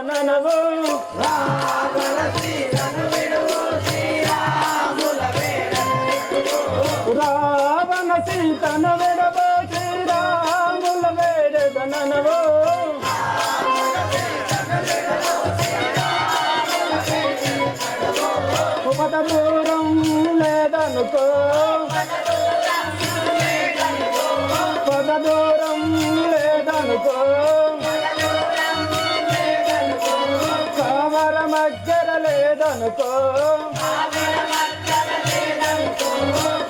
వేడదననవు రావణ సీతను విడువు శ్రీరాముల వేడను రావణ సీతను విడబో శ్రీరాముల వేడదననవు ఉపద దూరం లేదనుకో పద దూరం లేదనుకో కావర మగ్గర లేదనుకో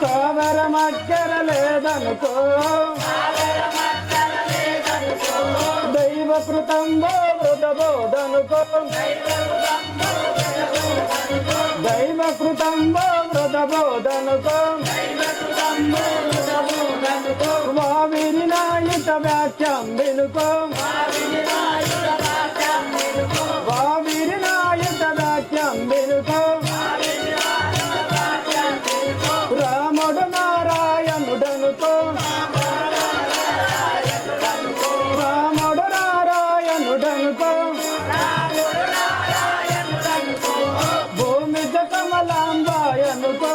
కావర మగ్గర లేదనుకో దైవ కృతంబో వృధబోధనుకో దైవ కృతంబో వృధబోధనుకో వావిని నాయుత వ్యాఖ్యం వినుకో వావిని నాయుత వ్యాఖ్యం వినుకో రాముడు నారాయణుడనుకో రాముడు నారాయణుడనుకో భూమిజ కమలాంబాయనుకో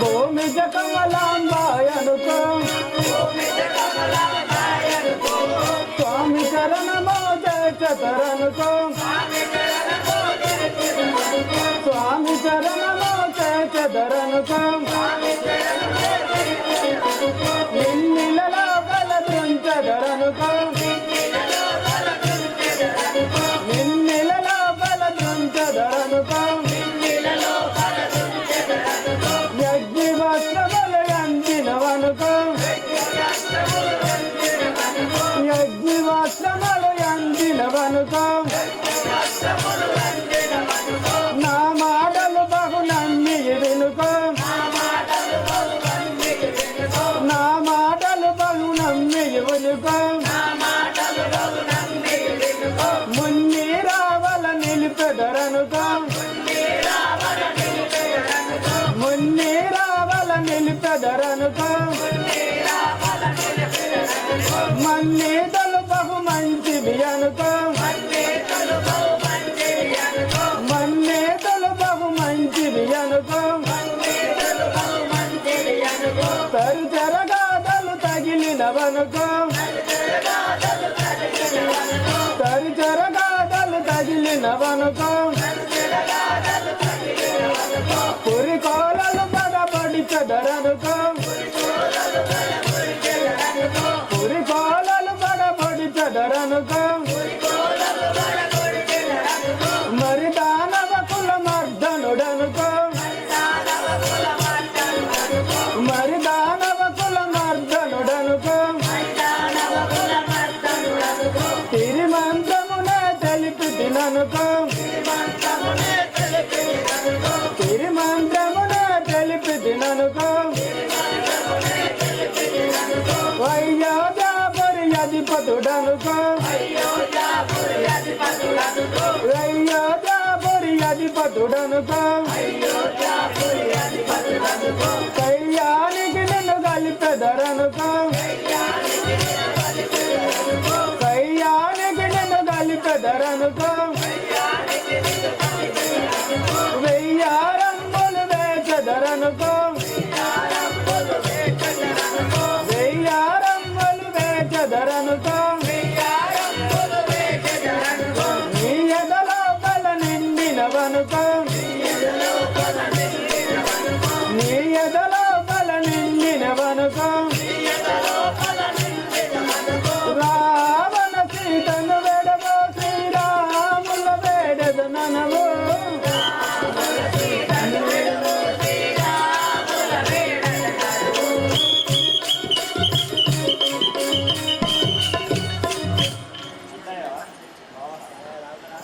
భూమిజ కమలాంబాయనుకో స్వామి చరణమో చతరనుకో స్వామి చరణమో చదరనుకో నిన్నిలలో బలదృంచదరనుకో నిన్నిలలో బలదృంచదరనుకో యజ్ఞ వస్త్రములు అందినవనుకో యజ్ఞ వస్త్రములు అందినవనుకో నా మాటలు బహు నమ్మి వినుకో నా మాటలు బహు నమ్మి వినుకో మున్ని రావల నిలిపెదరనుకో మున్ని రావల నిలిపెదరనుకో మన్నీతలు బహు మంచివి అనుకో మన్నీతలు బహు మంచివి అనుకో తరుచరగాదలు తగిలినవనుకో తరుచరగాదలు తగిలినవనుకో పురికోలలు పడబడి చెదరనుకో పురికోలలు పడబడి చెదరనుకో మరి దానవ కుల మర్దనుడనుకో మరి దానవ కుల మర్దనుడనుకో తిరిమంత్రమునే తెలిపి తిననుకో తిరిమంత్రమునే తెలిపి తిననుకో అయోధ్యాపురి అధిపతుడనుకో అయోధ్యాపురి అధిపతుడనుకో కయ్యానికి నిన్ను కలిపెదరనుకో కయ్యానికి నిన్ను కలిపెదరనుకో వెయ్యారంబులు వేచెదరనుకో వెయ్యారంబులు వేచెదరనుకో నీ ఎదలో బల నిండినవనుకో నీ ఎదలో బల నిండినవనుకో రావణ సీతను వెడబో శ్రీరాముల వేడదననవు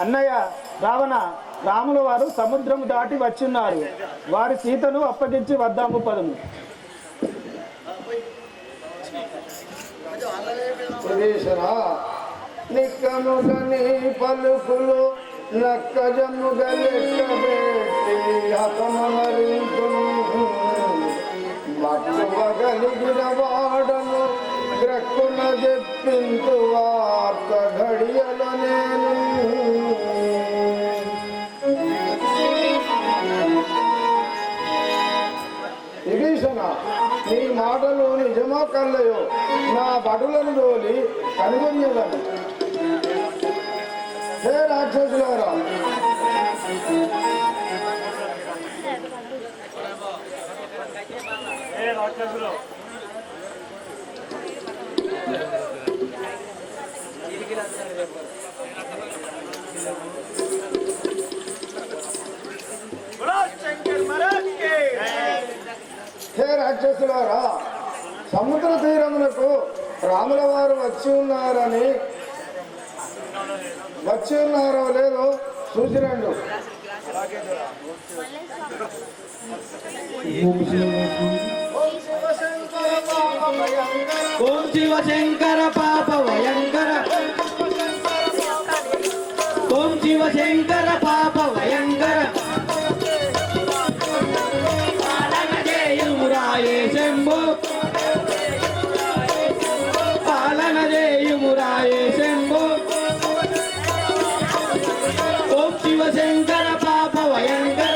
అన్నయ్య రావణ రాముల వారు సముద్రము దాటి వచ్చిన్నారు వారి సీతను అప్పగించి వద్దాము పదము నిక్కముగని పలుకులు నక్కజముగా లెక్కబెట్టి హతమరించును మక్కువగలిగిన వాడను గ్రక్కున చెప్పింతు వార గడియల నేను విభీషణ, నీ మాటలు నిజమో కల్లయో నా భటులను తోలి కనుగొనేదని. హే రాక్షసులారా, హే రాక్షసులారా, సముద్ర తీరమునకు రాముల వారు వచ్చి ఉన్నారో లేదో చూసిరండు. ఓం శివశంకర పాప భయంకర, ఓం శివశంకర పాప భయంకర, పాలన చేయుమురాయే శంభో, పాలన చేయుమురాయే శంభో. ఓం శివశంకర పాప భయంకర.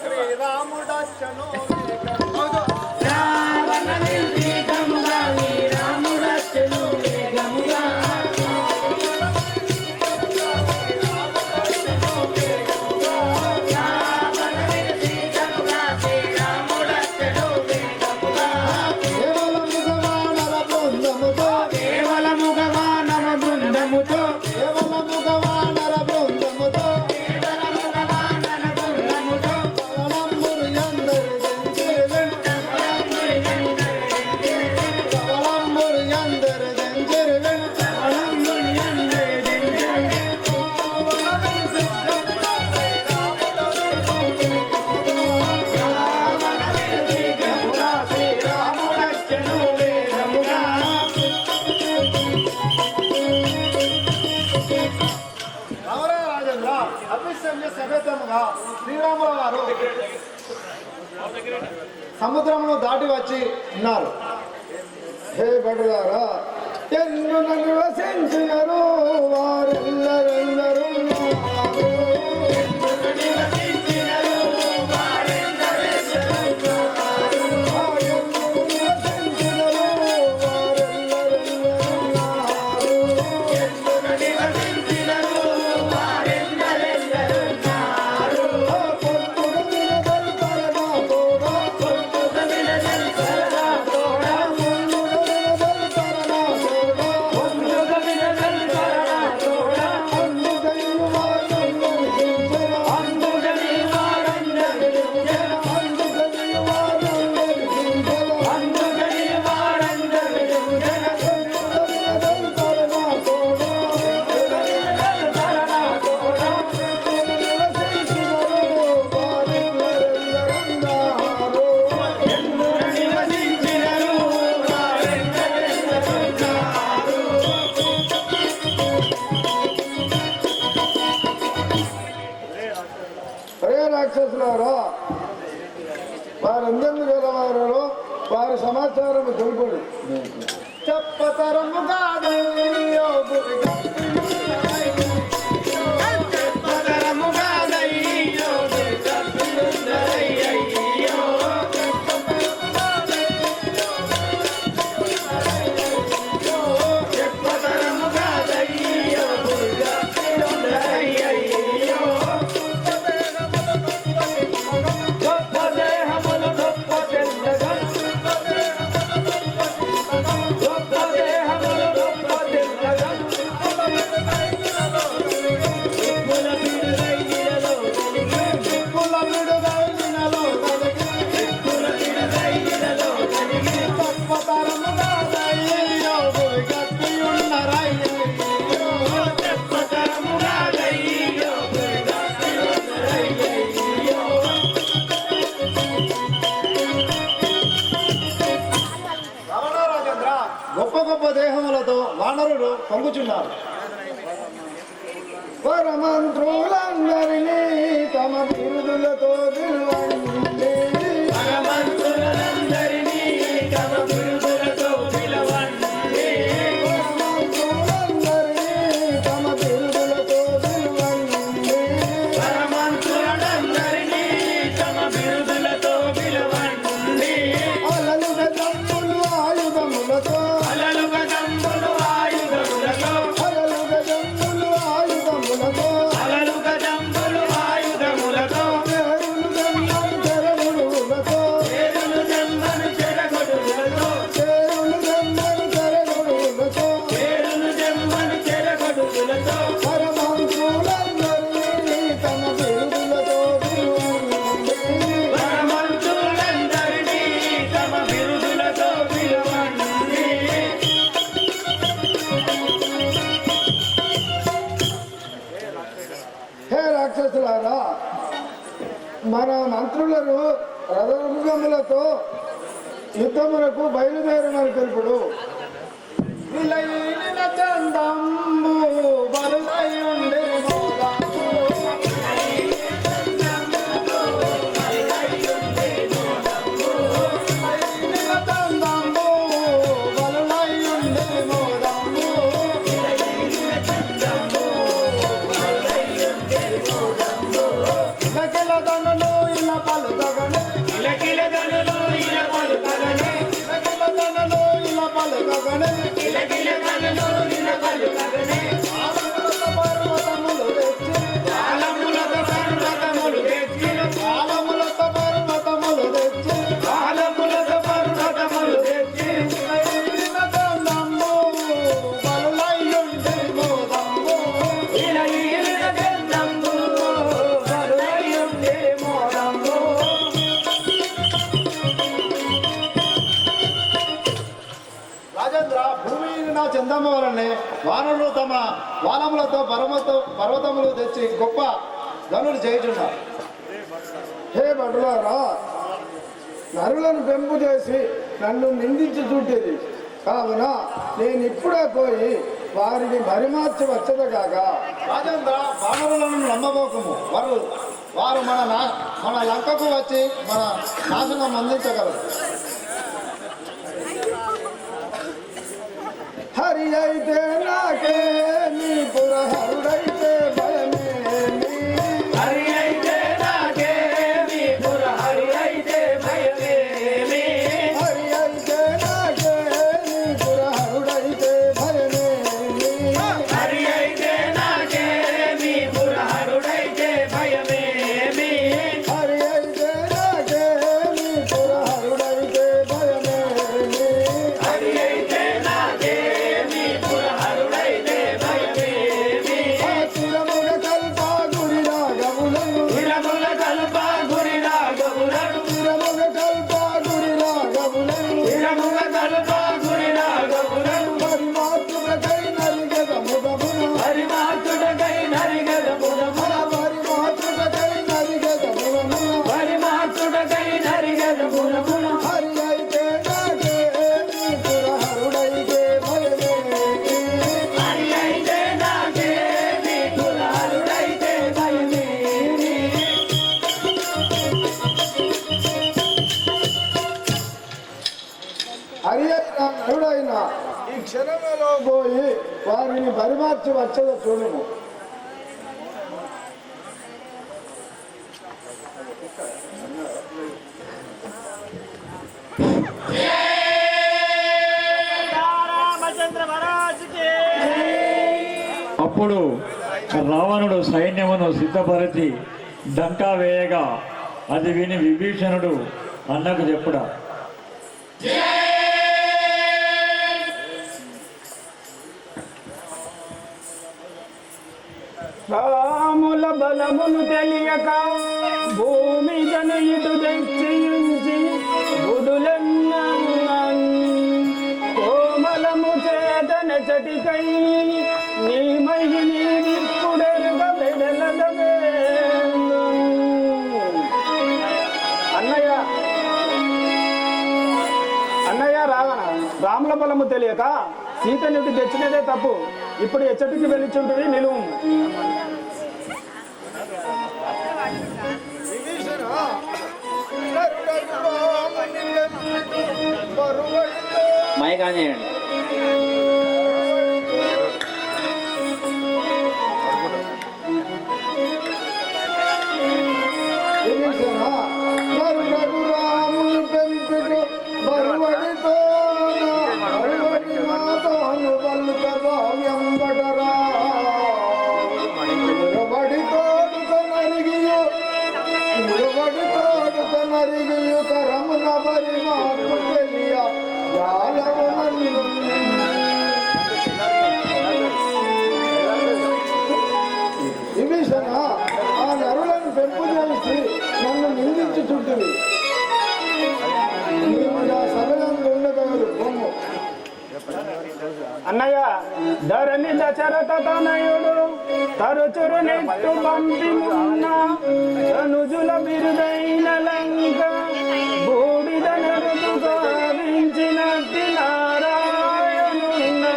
శ్రీరాముడచ్చను రావణ నిర్భీకముగా శ్రీరాముడచ్చెను వేగముగా, రావణ నిర్భీకముగా శ్రీరాముడచ్చెను వేగముగా. కేవలముగా వానర బృందముతో, కేవలముగా వానర బృందముతో, కేవలముగా వానర బృందముతో కేవలముగా వానర బృందముతో, కవలంబురు ఎందరు దెంచిరివెన్, కవలంబురు ఎందరు దెంచిరివెన్. రాజేంద్ర అభిషేక్య సమేతముగా శ్రీరాముల వారు సముద్రమును దాటి వచ్చి ఉన్నారు. హే భటులారా, ఎన్ను నివసించినరు వారెల్లరెల్లరు రాక్షసులారా, వారందరిని గలవారో వారి సమాచారము తెలుపుడు. చెప్పతరము కాదయ్యో గురిగా, చెప్పతరము కాదయ్యో గురిగట్టునుందరయ్యయ్యో, చెప్పతరము కాదయ్యో గురిగట్టునుందరయ్యయ్యో. గొప్ప దేహములు గొప్ప తెల్లగా, గొప్ప దేహములు గొప్ప తెల్లగా, దిక్కుల పిడుగైనలో కలిగి, దిక్కుల విడుదైనలో కలిగి, దిక్కుల పిడుగైనలో కలిగి, చెప్పతరము కాదయ్యో గురిగట్టియున్నరయ్యయ్యో. చెప్పతరము కాదయ్యో గురిగట్టునుందరయ్యయ్యో. గొప్ప గొప్ప దేహములతో వానరులు పొంగుచున్నారు. పరమంత్రులందరినీ తమ బిరుదులతో పిలువండి. భగవంతులందరినీ తమ బిరుదులతో పిలవండి. పరమంత్రులందరినీ తమ బిరుదులతో పిలువండి. భగవంతులందరినీ తమ బిరుదులతో పిలవండి. అలలుగ జంబులు ఆయుధములతో అలలుగ దంబులు ఆయుధములతో అలలుగ జంబులు ఆయుధములతో అలలుగ దంబులు ఆయుధములతో పేరులు జన్మని తెరగుడులతో పేరులు జన్మను చెరగొడుగులతో పేరులు జన్మని తెరగుడులతో పేరులు జన్మను చెరగొడుగులతో పరమంత్రులందరినీ తమ బిరుదులతో పిలువండి. భగవంతులందరినీ తమ బిరుదులతో పిలవండి. హే రాక్షసులారా, మన మంత్రులను రథమృగములతో యుద్ధములకు బయలుదేరమని తెలుపుడు. విలయీన చందంబు బలులయుండి మోదాంబు. విలయీన చందంబు బలులయుండి మోదాంబు. ఇలకిల దనులు ఇలా పలుకగనే, కిలకిల గనులు ఇలా పలుకగనే, ఇలకిల దనులు ఇలా పలుకగనే. కిలకిల గనులు ఇలా పలుకగనే. ఆలములతో పర్వతములు తెచ్చి, కాలములతో పర్వతములు తెచ్చి, ఆలములతో పర్వతములు తెచ్చి, కాలములతో పర్వతములు తెచ్చి, విలయీన చందంబు బలులయుండి మోదాంబు. విలయీన గంధంబు బలులయుండే మోదంబు. రాజేంద్ర, భూమి నా చందమ్మ వలనే వానరులు తమ వానములతో పర్వతములు తెచ్చి గొప్ప గనులు చేయుచున్నారు. హే భటులారా, నరులను పెంపు చేసి నన్ను నిందించి చూడేది కావున నేను ఇప్పుడే పోయి వారిని మరిమార్చి వచ్చేది కాక. రాజేంద్ర, వానరులను నమ్మబోకము. వారు మన లంకకు వచ్చి మన నాశనం అందించగలరు. హరి అయితే నాకే నీ పురహరుడైతే భయమేమి. హరి అయితే నాకేమి పురహరి అయితే భయమేమి. హరి అయితే నాకే నీ పురహరుడైతే భయమేమి. హరి అయితే నాకేమి పురహరుడైతే భయమేమి. హరి అయితే నాకే నీ పురహరుడైతే భయమేమి. హరి అయితే నాకేమి పురహరుడైతే భయమేమి. చిరముగ కల్ప గురి రాగములను, విరముల కల్ప గురి రాగములను, చిరముగ కల్ప గురి రాగములను, విరముల కల్ప గురి రాగములను, పరిమాతృకై నరిగదముగమున, పరిమార్చుడకై నరిగదమునమున, పరిమాతృకై నరిగదముగమున. పరిమార్చుడకై నరిగదమునమున. హరి అయితే నాకే నీ పురహరుడైతే భయమేమి. హరి అయితే నాకేమి పురహరుడైతే భయమేమి. హరి అయినా నరుడైనా ఈ క్షణంలో పోయి వారిని పరిమార్చి వచ్చేదో చూడము. అప్పుడు రావణుడు సైన్యమును సిద్ధపరిచి డంకా వేయగా అది విని విభీషణుడు అన్నకు చెప్పుడా, రాముల బలమును తెలియక భూమి జనయుడు దక్షించి గుడులన్న కోమలము చేతన చటికై నీ మహిళ విప్పుడెరుగ బెడలదమే. అన్నయ్య అన్నయ్య రావణ, రాముల బలము తెలియక సీతనుడి తెచ్చినదే తప్పు. ఇప్పుడు ఎచ్చటికి వెళ్ళిచుంటివి నిలువు. మైకాన్ చేయండి. రఘురాముని పెంపుడు బరువడితో బరువడి మాతోను పలుక భావ్యం బడరా మురబడి తోడుక నరిగియు కరమున బరి మాకు తెలియ జాలము నన్ను విభీషణ ఆ నరులను పెంపు చేసి నన్ను నిందించుచుంటివి. నీవు నా సభయందు ఉండగలరు బొమ్ము. అన్నయ్య ధరణి దశరథ తనయుడు తరచురు నెట్టు పంపి ఉన్న తనుజుల బిరుదైన లంక బూడిద నరుకు సాధించినట్టి నారాయణుండను.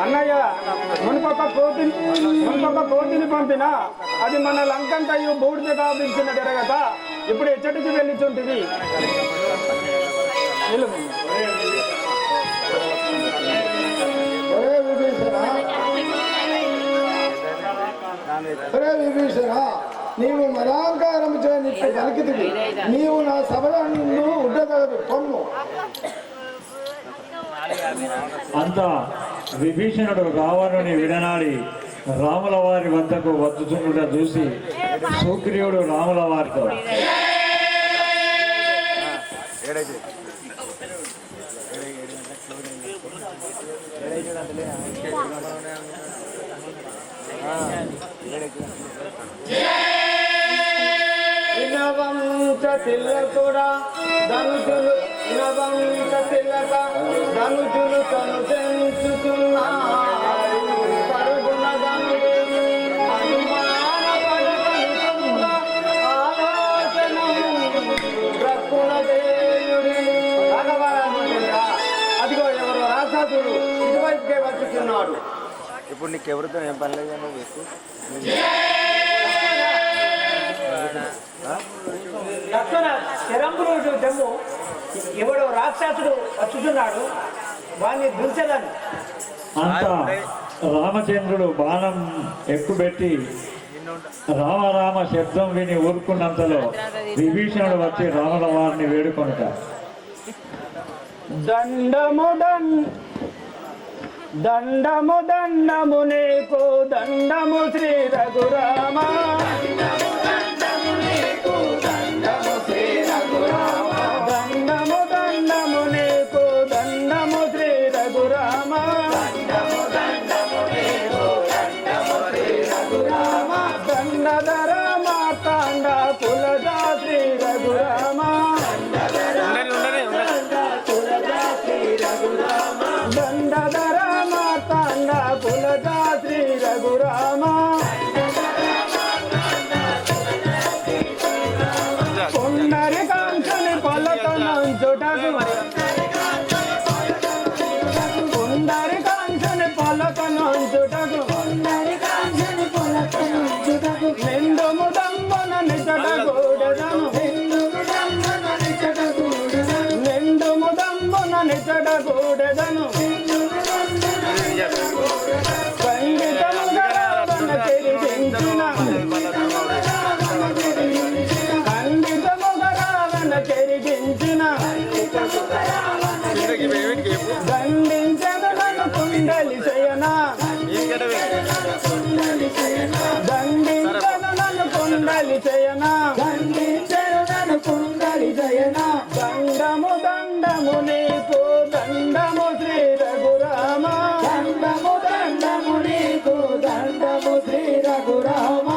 అన్నయ్య మునుపొక కోతిని పంపిన అది మన లంకంతయు బూడిద కావించిన జరగక ఇప్పుడు ఎచ్చటికి వెళ్ళిచుంటివి. విభీషణ నీవు మరాంకారము చేయనిట్టు పలికితివి. నీవు నా సభయందు ఉండగలదు పొమ్ము. అంతా విభీషణుడు రావణుని విడనాడి రాముల వారి వద్దకు వచ్చుచుండుట చూసి సుగ్రీవుడు రాముల వారితో ఇనవంశ తిలకుడా ధనుజులు ఇనవంశ తిలక ధనుజులు తను చెంచుతున్నాయి పరుగున ధనుడు అనుమాన పడకనుకున్న ఆలోచన ప్రక్కుణ దేవుడి భగవానుడా అదిగో ఎవరో రాక్షసుడు ఇటువైపుకే వచ్చుతున్నాడు. ఇప్పుడు నీకెవరితో ఏం పని లేదు నువ్వు ఎక్కువ లక్షణ శరంబులు దమ్ము ఎవడో రాక్షసుడు వచ్చుతున్నాడు, వాడిని దుర్చదని. అంతా రామచంద్రుడు బాణం ఎక్కుబెట్టి రామ శబ్దం విని ఊరుకున్నంతలో విభీషణుడు వచ్చి రాముల వారిని వేడుకొనుట దండము దండము నీకు దండము శ్రీ రఘురామ. దండము దండము నీకు దండము శ్రీ రఘురామ. దండధర మార్తాండ కులజా శ్రీ రఘురామ. దండధర మార్తాండ కులజా శ్రీ రఘురామ. పున్నరి కాంక్షని పలకనంచుటకు పుండరి కాంక్షని పలకనంచుటకు నిండు ముదంబన నిచట గూడెదను నిండు ముదంబన నిచట గూడెదను సంగీతము గరావన చెరిగించిన ఖండితము గరావన చెరిగించిన దండించను నన్ను కుండలి చేయనా దండించను నన్ను కుండలి చేయనా దండము దండము నీకు దండము శ్రీ రఘురామ. దండము నీకు దండము శ్రీ రఘురామ.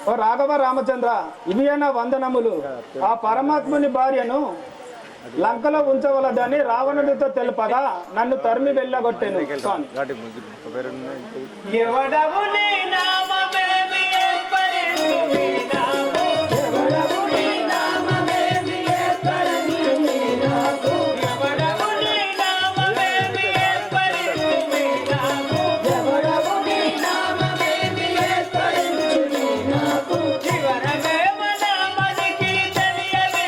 ఓ రాఘవ రామచంద్ర, ఇవి అయినా వందనములు. ఆ పరమాత్ముని భార్యను లంకలో ఉంచవలదని రావణుడితో తెలుపగా నన్ను తరిమి వెళ్ళగొట్టెను. ఎవడవు నీ నామమేమి ఏర్పడింది నీ నామము? ఎవడవు నీ నామమేమి ఏర్పడింది నీ నామము? ఎవడవు నీ నామమేమి ఏర్పడింది నీ నామము? ఎవడవు నీ నామమేమి ఏర్పడింది నీ నామము? శివరమేమ నామనికి తెలియదే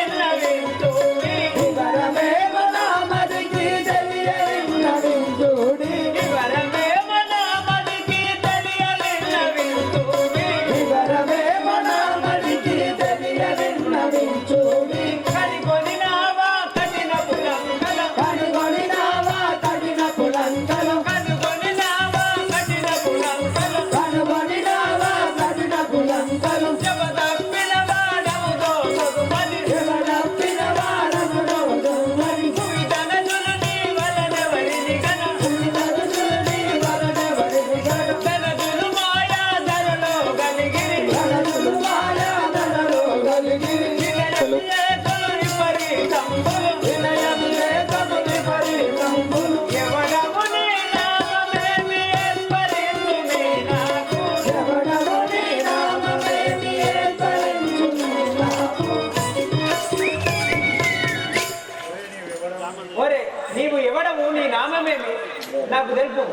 నాకు తెలుపు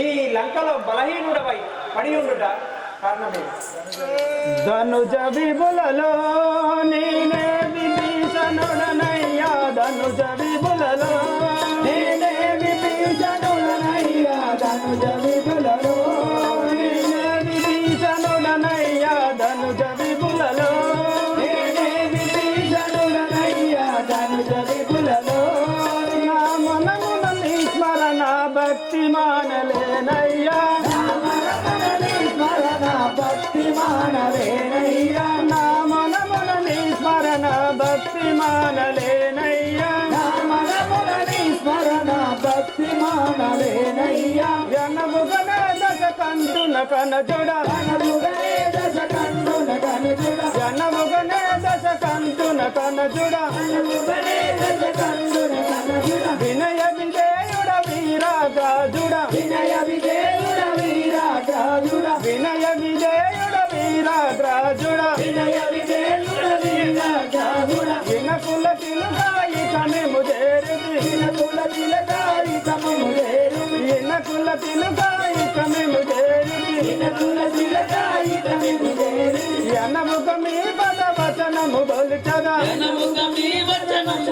ఈ లంకలో బలహీనుడవై పడి ఉండుట కారణమే. ధనుజ విభులలో నేనే విభీషణుడనయ్యా, ధనుజ విభులలో నేనే విభీషణుడనయ్యా, ధనుజ విభులలో నేనే విభీషణుడనయ్యా, ధనుజ విభులలో నేనే విభీషణుడనయ్యా, ధనుజ విభులలో నా మనమున నీ స్మరణ భక్తి మానలేనయ్యా, భక్తి మానలేనయ్యా, నా మనమున నీ స్మరణ భక్తి మానలేనయ్యా, నా మనమున నీ స్మరణ భక్తి మానలేనయ్యా. జనముగనే దశ కంటున కనజుడ, జనముగనే దశ కంటున కనజుడ, జనముగనే దశ కంటున కనజుడ, జనముగనే దశ కంటున కనజుడ, వినయ విజయుడ వీరాగాజుడ, వినయ విజయుడ వీరాగాజుడ, వినయ విజయుడ వీరాగ్రాజుడ, వినయ విజయుడ వీరాగ్రాజుడ, వినకుల తిలుగాయి కమిము చేరుది, వినకుల తిలగాయి కమిము చేరుది, వినకుల తిలుగాయి కమిము చేరుది, వినకుల తిలగాయి కమిము చేరుది. యనముగ మీ పద వచనము గొలుచదా, యనముగ మీ వచనము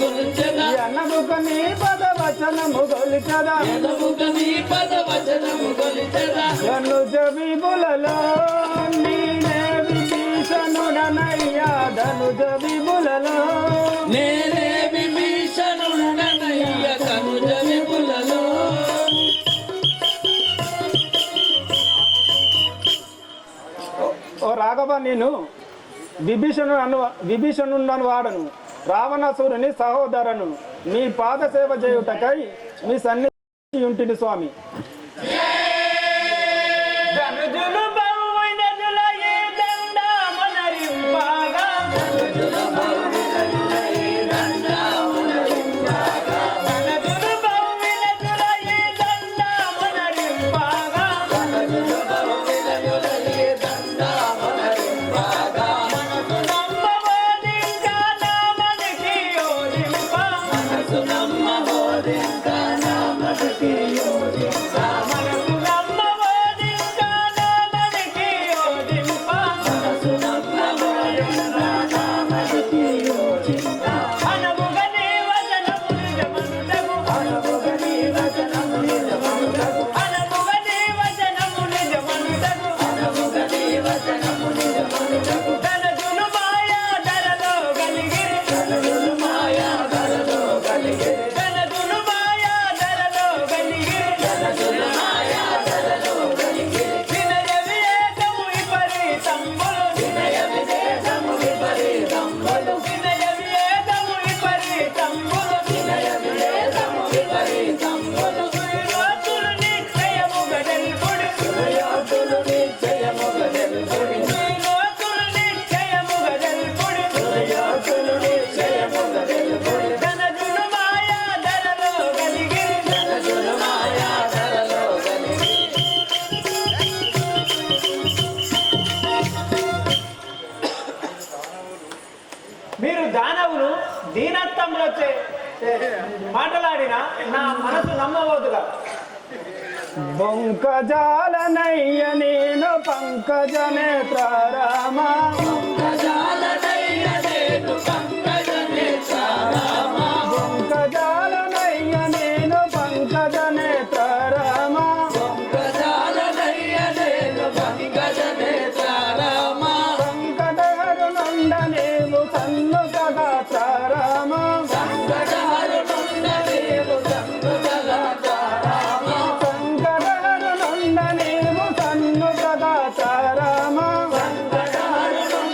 గొలుచదా, యనముగ మీ పద వచనము గొలుచదా, యనముగ మీ పద వచనము గొలుచదా. ధనుజ విభులలో నేనే విభీషణుడనయ్యా, ధనుజ విభులలో నేనే విభీషణుడనయ్యా, ధనుజ విభులలో. ఓ రాఘవ, నేను విభీషణుడను వాడను, రావణాసురుని సహోదరను, మీ పాద సేవ చేయుటకై మీ సన్నిధి ఉంటిని స్వామి. ధనుజులు బహువిధుల ఈ దండమునరింపగా, ధనుజులు బహువిధుల ఈ దండమునరింపగా, ధనుజులు బహువిధుల ఈ దండమునరింపగా, ధనుజులు బహువిధుల ఈ దండమునరింపగా, మనసు నమ్మవోదింకా నామదికి యోజింప, మనసు నమ్మవోదింకా నామదికి యోజింప, మనసు నమ్మవోదింకా నామదికి యోజింప, మనసు నమ్మవోదింకా నామదికి యోజింప. అనముగ నీ వచనము నిజమనుటకు, అనముగ నీ వచనము నిజమనుటకు, అనముగ నీ వచనము నిజమనుటకు, అనముగ నీ వచనము నిజమనుటకు. ధనజులు మాయా ధరలో కలిగిరి, ధనజులు మాయా ధరలో కలిగిరి, ధనజులు మాయా ధరలో కలిగిరి, ధనజులు మాయా ధరలో కలిగిరి. వినయ వివేకము విపరీతంబులు, వినయ వివేకము విపరీతంబులు, వినయ వివేకము విపరీతంబులు, వినయ వివేకము విపరీతంబులు. సుయోధులు నిశ్చయముగ తెలుపుడు, సుయోధులు నిశ్చయముగ తెలుపుడు, సుయోధులు నిశ్చయముగ తెలుపుడు, సుయోధులు నిశ్చయముగ తెలుపుడు. ధనజులు మాయా ధరలో కలిగిరి, ధనజులు మాయా ధరలో కలిగిరి. మీరు దానవులు దీనత్వంలో మాటలాడిన నా మనసు నమ్మవద్దుగా. బొంకజాలనయ్య నేను పంకజ నేత్ర రామ, పంకజాలనయ్య నేను పంకజ నేత్ర రామ, బొంకజాలనయ్య నేను పంకజ నేత్ర రామ, పంకజాలనయ్య నేను పంకజ నేత్ర రామ, సంకటహరునుండ నీవు సన్నుతగాత్ర రామ, సంకటహరునుండ నీవు సన్నుతగాత్ర రామ, సంకటహరునుండ నీవు సన్నుతగాత్ర రామ, సంకటహరునుండ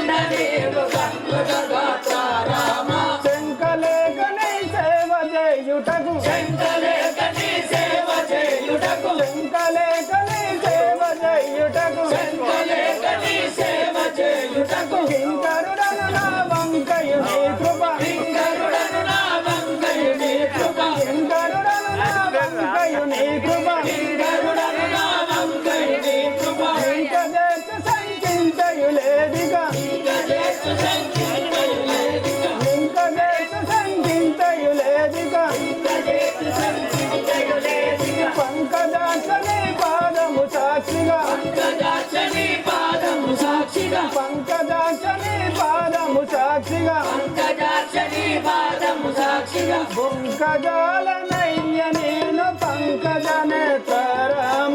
పాదము సాక్షిగా బొంకజాలనయ్య నేను పంకజ నేత్రరామ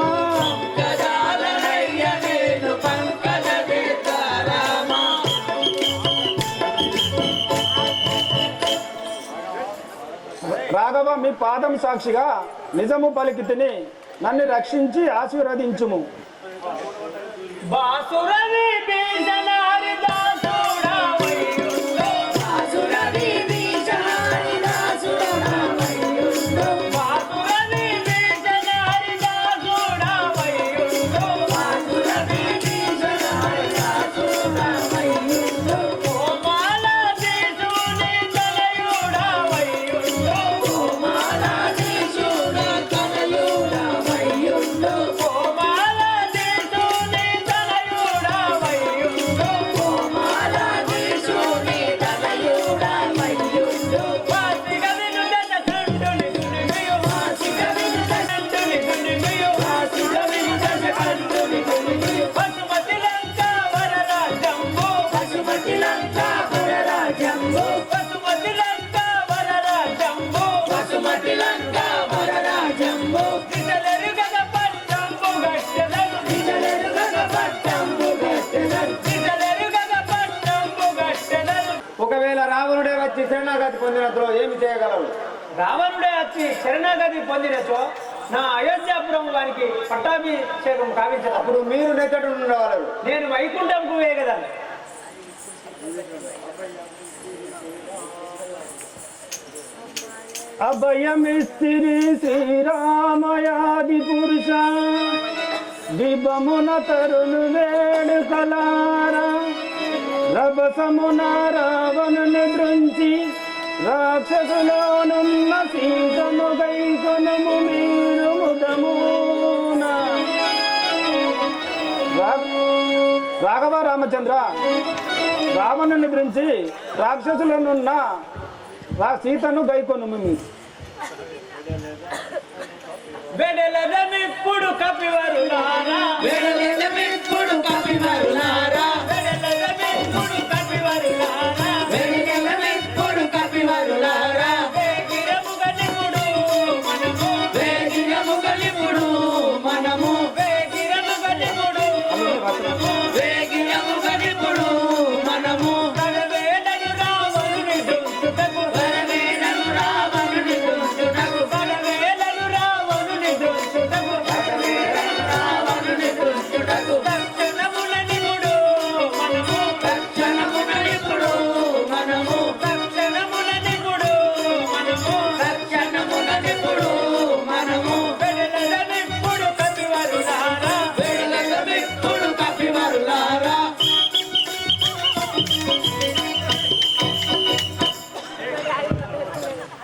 గజాలనయ్య నేను పంకజ నేత్రరామ రాఘవ మీ పాదం సాక్షిగా నిజము పలికితిని నన్ను రక్షించి ఆశీర్వదించుము. బాసుర విభీషణ హరిదాసుడా వయ్యుండు బాసుర విభీషణ హరిదాసుడా వయ్యుండు బాసుర విభీషణ హరిదాసుడా వయ్యుండు బాసుర విభీషణ హరిదాసుడా వయ్యుండు కోమాల దేశుని తనయుడా వయ్యుండు కోమాల దేశుని తనయుడా వయ్యుండు కోమాల దేశుని తనయుడా వయ్యుండు కోమాల దేశుని తనయుడా వయ్యుండు వాసిగా వినుట కంటుని గునిమియు వాసిగా వినుట కంటుని గునిమియు వాసిగా వినుట కంటుని గునిమియు పశుమతి లంక వరరాజంబు పశుమతి లంక వరరాజంబు పశుమతి లంక వరరాజంబు పశుమతి లంక వరరాజంబు దిశలెరుగగ పట్టంబు గట్టెదరు దిశలెరుగగ పట్టంబు గట్టెదరు దిశలెరుగగ పట్టంబు గట్టెదరు. ఒకవేళ రావణుడే వచ్చి శరణాగతి పొందినతో ఏమి చేయగలవు? రావణుడే వచ్చి శరణాగతి పొందినచో నా అయోధ్యాపురం వారికి పట్టాభిషేకం కావించదు. అప్పుడు మీరు నెచ్చటి ఉండగలరు. నేను వైకుంఠంకు వేగదాన్ని. అభయమిస్తిరి శ్రీరామయాది పురుష దిబమున తరును వేడుకలారా రభసమున రావణుని దృంచి రాక్షసులోనున్న సీతము గైకొనము మీరు ముదమున. రాఘవ రామచంద్ర రావణుని గురించి రాక్షసులనున్న సీతను గైకొనుము మీరు. వెడలదమిప్పుడు కపివరులారా వెడలదమిప్పుడు కపివరులారా వెడలదమిప్పుడు కపివరులారా వెడలదమిప్పుడు కపివరులారా వేగిరముగలిపుడు మనము వేగిరముగలిపుడు మనము వేగిరముగలిపుడు మనము వేగిరముగలిపుడు మనము కడవేడను రావణుని దుంచుటకు కడవేడను రావణుని దుంచుటకు కడవేడను రావణుని దుంచుటకు కడవేడను రావణుని దుంచుటకు తక్షణముననిపుడు మనము తక్షణముననిపుడు మనము తక్షణముననిపుడు మనము తక్షణముననిపుడు మనము వెడలదమిప్పుడు కపివరులారా వెడలదమిప్పుడు కపివరులారా.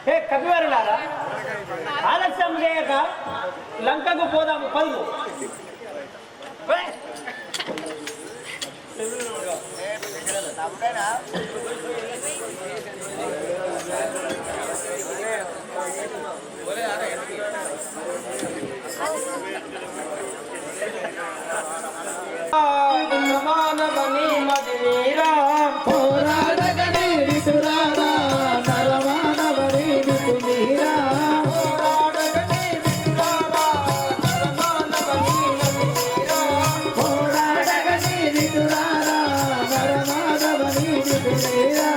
హే కపివరులారా ఆలస్యం చేయక లంకకు పోదాము పలువు. మానవని మదినీరా పోరాడగని విటురారా నరమానవని విటునీరా పోరాడగని విటురారా నరమానవని మదినీరా పోరాడగని విటురారా నరమానవని విటునీరా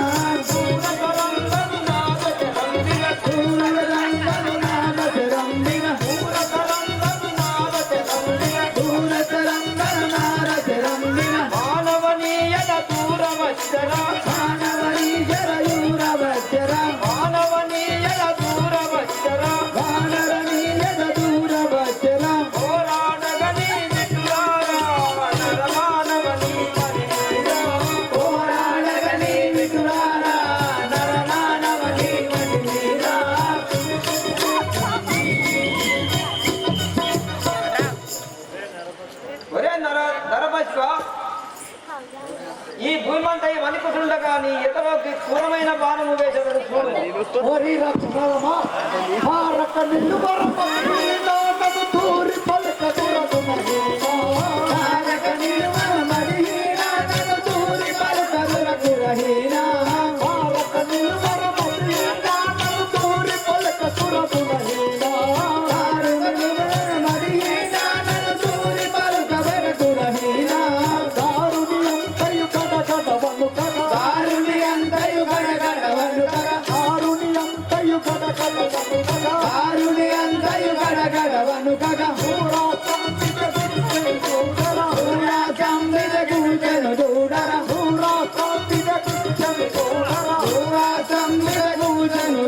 పూరతరంగను నాదచరంబిన పూరతరంగను నాదచరంబిన పూరతరంగను నాదచరంబిన పూరతరంగను నాదచరంబిన మానవనీయన దూరవచ్చర మానవనీయన దూరవచ్చర మానవనీయన దూరవచ్చర మానవనీయన దూరవచ్చర పోరాడగని విటురారా నరమానవని మదినీరా పోరాడగని విటురారా నరమానవని మదినీరా. ఒరే నరపశ్వ ఈ భూమంతా వణికుతుండగా నీ ఇతరులకి క్రూరమైన బాణము వేసేదని చూడు. ఓరి రక్షణమా మా రక్క నిన్ను మరమని నాటకు తూరి పలకదురదు మహీనా తారక నిలువమరి నాటకు తూరి పలకదురదు రహీనా మా రక్క నిన్ను మరమని గడవను కగ ఊరా సంబిద కూచెను దూడర ఊరా సంబిద కూచెను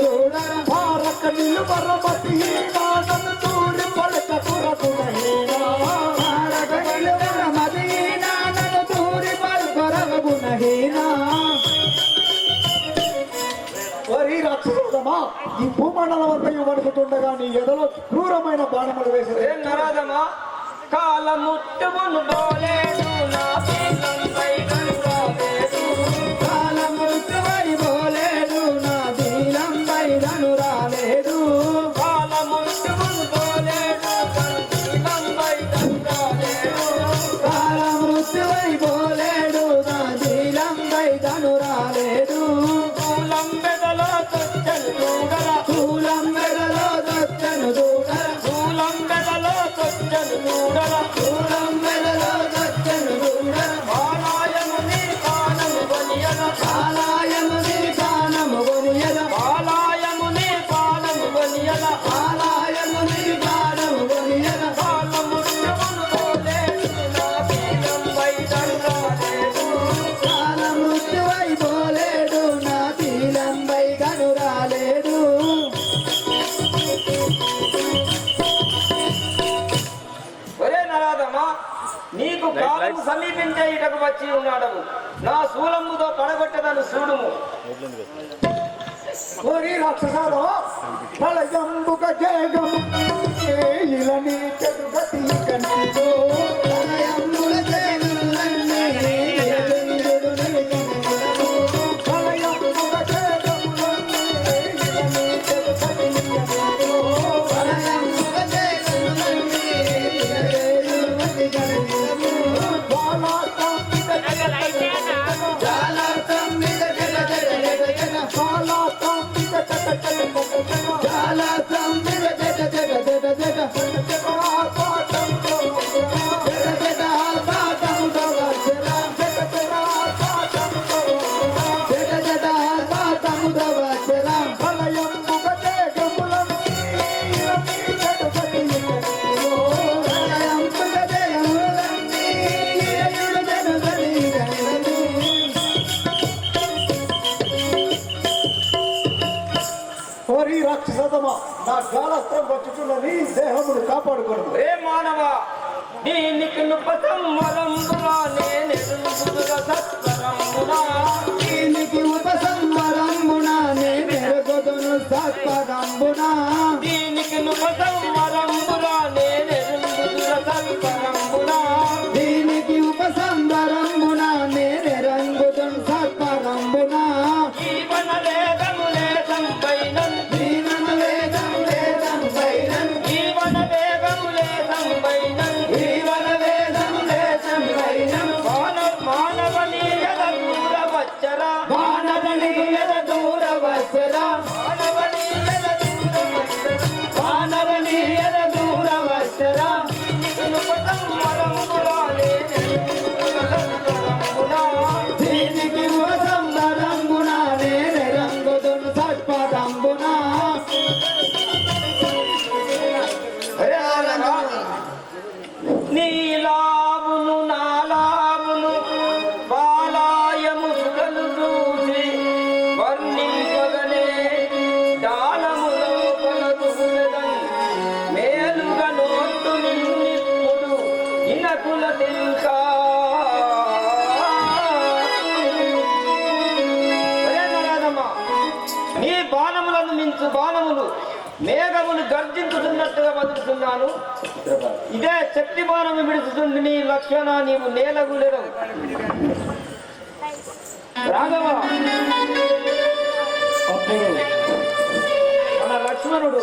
దూడర భారత నిలువర మతి నానను దూరి పలక పురగుణహీనా భారత నిలువర మతి నానను దూరి పలకరగుణహీనా. వరి రాక్షసుడమా, ఈ భూమండలం అంతా వణుకుతుండగా నీ ఎదలో క్రూరమైన బాణములు వేసేది ఏ నరాధమా, కాలముట్టుమును బోలేడు నా పీలంపై గనురాలేదు. కాలమృత్యువై బోలేడు నా దీనంపై ధను రాలేదు. కాలముట్టుమును బోలేడు నా పీలంపై గనురాలేదు. కాలమృత్యువై బోలేడు నా దీనంపై ధను రాలేదు. కూలం బెదలో తొచ్చను దూడల, కూలం మెడలో దొచ్చను దూడర కూలం బెదలో తొచ్చను దూడల. కూలం మెడలో దొచ్చను దూడర బాలాయము నీ పానము కొనియన, ఆలయము నీ పానము కొనియద బాలాయము నీ పానము కొనియన. ఆలయము నీ పానము కొనియద కాలముట్టుమును బోలేడు నా పీలంపై గనురాలేదు. కాలమృత్యువై బోలేడు నా దీనంపై ధను రాలేదు. ఒరే నరాధమా, నీకు కాలము సమీపించే ఇటకు వచ్చి ఉన్నాడము. నా శూలముతో పడగొట్టదను చూడుము. ఓరి రాక్షసాలో ప్రళయంబుక జయగము ఇలని చెడుగతి కంటితో ప్రళయంబుల జయగములన్నీ ఎదురుడు నిలిచెను. ప్రళయంబుక జయగములన్నీ ఇలని చెడుగతి కంటితో ప్రళయంబుక జయగములన్నీ ఎదురుడు నిలిచెను. ఓరి రాక్షసమా, నా గాలస్త్రం పట్టుకున్న నీ దేహమును కాపాడుకోను. ఏ మానవ, దీనికి నుపసంవరంబులా నేనెరుగుదుర సత్వరంబులా. దీనికి ఉపసంహరమున నేనెరుగుదును సత్పదంబున. దీనికి నుపసంవరంబులా నేనెరుగుదుర సత్వరంబులా. దీనికి ఉపసంహరమున నేనెరుగుదును సత్పదంబున. జీవన వేగములే సంపైనం, జీవన వేగం వేదం పైనం, జీవన వేగములే సంపైనం. జీవన వేదం వేదం పైనం. మానవనీయద దూర వచ్చర, వానరనీయద దూర వత్సర, మానవనీయద దూర వచ్చర. వానరనీయద దూర వత్సర. దీనికి నుపసంవరంబులా నేనెరుగుదుర సత్వరంబులా. దీనికి ఉపసంహరమున నేనెరుగుదును సత్పదంబున. నీలావును నాలావును బాలాయము సుడలు చూసి వర్ణింపగనే దానములో పలదుగులదన్ మేలుగా నోట్టు నిన్నిప్పుడు ఇనకుల తింకా. నీ బాణములను మించు బాణములు మేఘములు గర్జించుతున్నట్టుగా బతుకుతున్నాను. ఇదే శక్తి బాణము విడుచుతుంది నీ లక్ష్మణ, నీవు నేలగులెరవు. రాఘవ, అప్పుడు మన లక్ష్మణుడు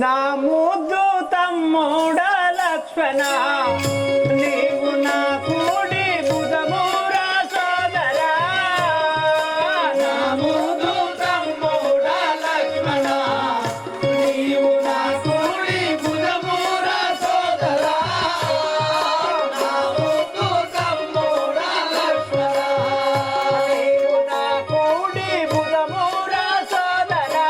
నా ముద్దు తమ్ముడ లక్ష్మణ, నీవు నా కూడి బుధమూరా సోదరా. నా ముద్దు తమ్ముడ లక్ష్మణ, నీవు నా కూడి బుధమూర సోదరా. నా ముద్దు తమ్ముడ లక్ష్మణ, నీవు నా కూడి బుధమూరా సోదరా.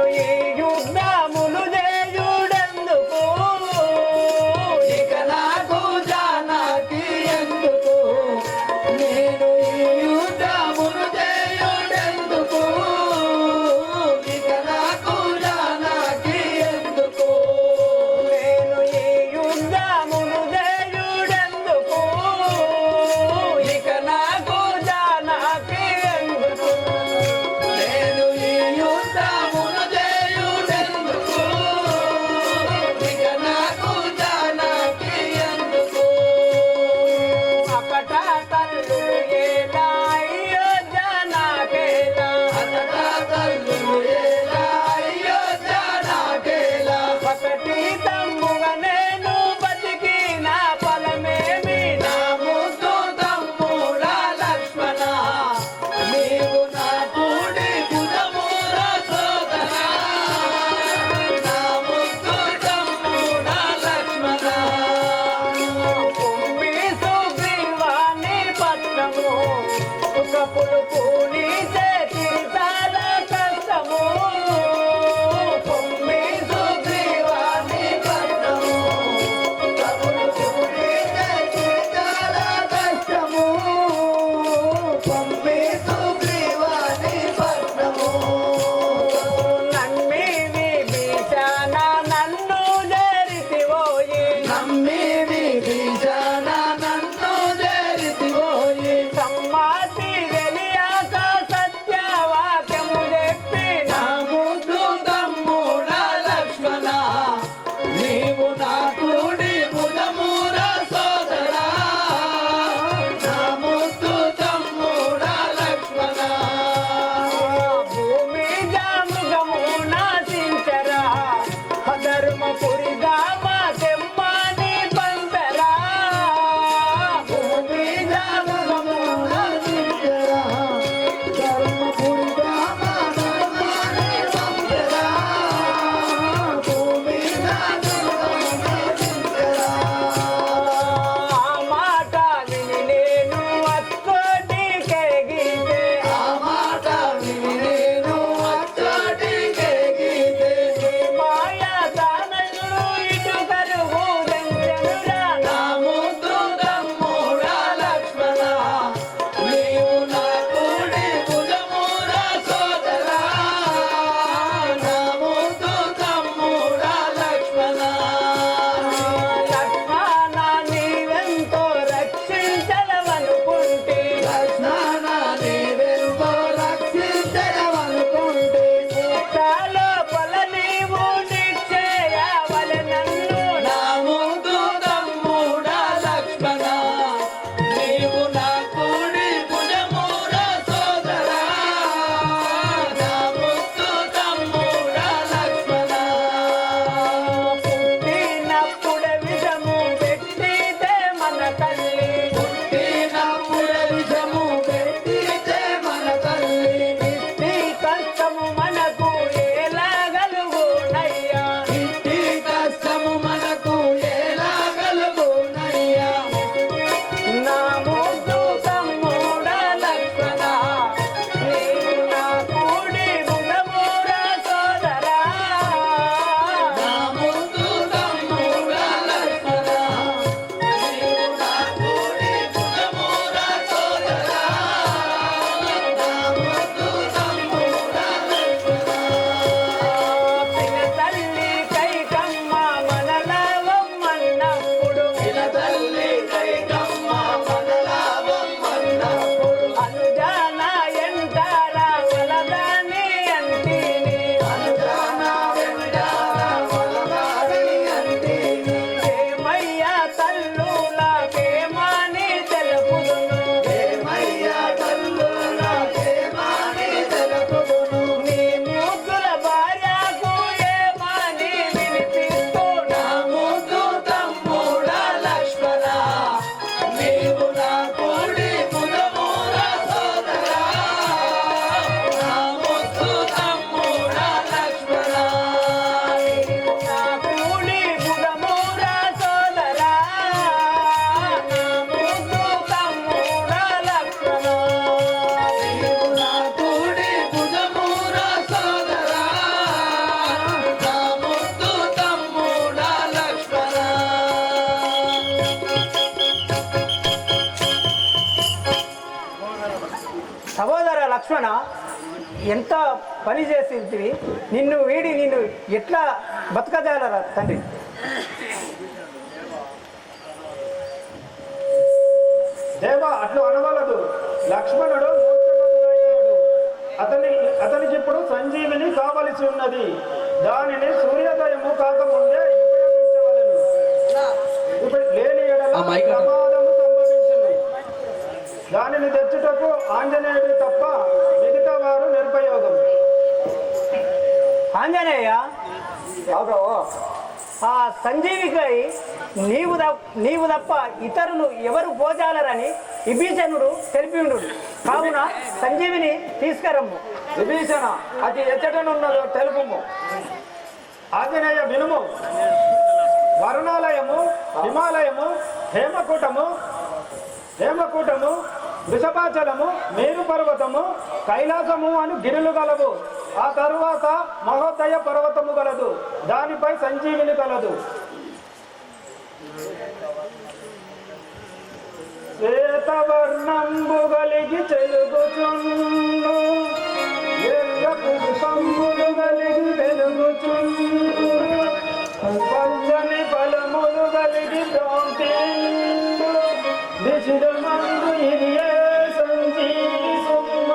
నేను ఈ యుద్ధములు చేయుడెందుకు ఇక నాకు జానకి ఎందుకు నేను ఈ యుద్ధములు చేయుడెందుకు ఇక నాకు జానకి ఎందుకు నేను ఈ యుద్ధములు చేయుడెందుకు ఇక నాకు జానకి ఎందుకు నేను ఈ యుద్ధములు చేయుడెందుకు లక్ష్మణ ఎంత పని చేసింది, నిన్ను వీడి నిన్ను ఎట్లా బతకజాలరా తండ్రి? దేవ అట్లు అనవలదు. లక్ష్మణుడు అతనికి ఇప్పుడు సంజీవిని కావలసి ఉన్నది. దానిని సూర్యోదయము కాకముందే ఉపయోగించవలెను. ఇప్పుడు లేని ఎడల ప్రమాదము సంభవించును. దానిని తెచ్చుటకు ఆంజనేయుడు తప్ప మిగతా వారు నిరుపయోగం. ఆంజనేయ, ఆ సంజీవికై నీవు తప్ప ఇతరులు ఎవరు పోజాలరని విభీషణుడు తెలిపిండు. కావున సంజీవిని తీసుకురమ్ము. విభీషణ, అది ఎచ్చటనున్నదో తెలుపుము. ఆంజనేయ వినుము. వరుణాలయము, హిమాలయము, హేమకూటము, వృషభాచలము, మేరు పర్వతము, కైలాసము అని గిరులు గలవు. ఆ తరువాత మహోదయ పర్వతము గలదు. దానిపై సంజీవిని కలదు. శ్వేతవర్ణంబు కలిగి చెలుగుచుండు, ఎర్ర పుష్పంబులు కలిగి వెలుగుచుండు, పచ్చని ఫలములు కలిగి దోంతిండు, దిశిరమందు ఇదియే సంజీవి సుమ్మ.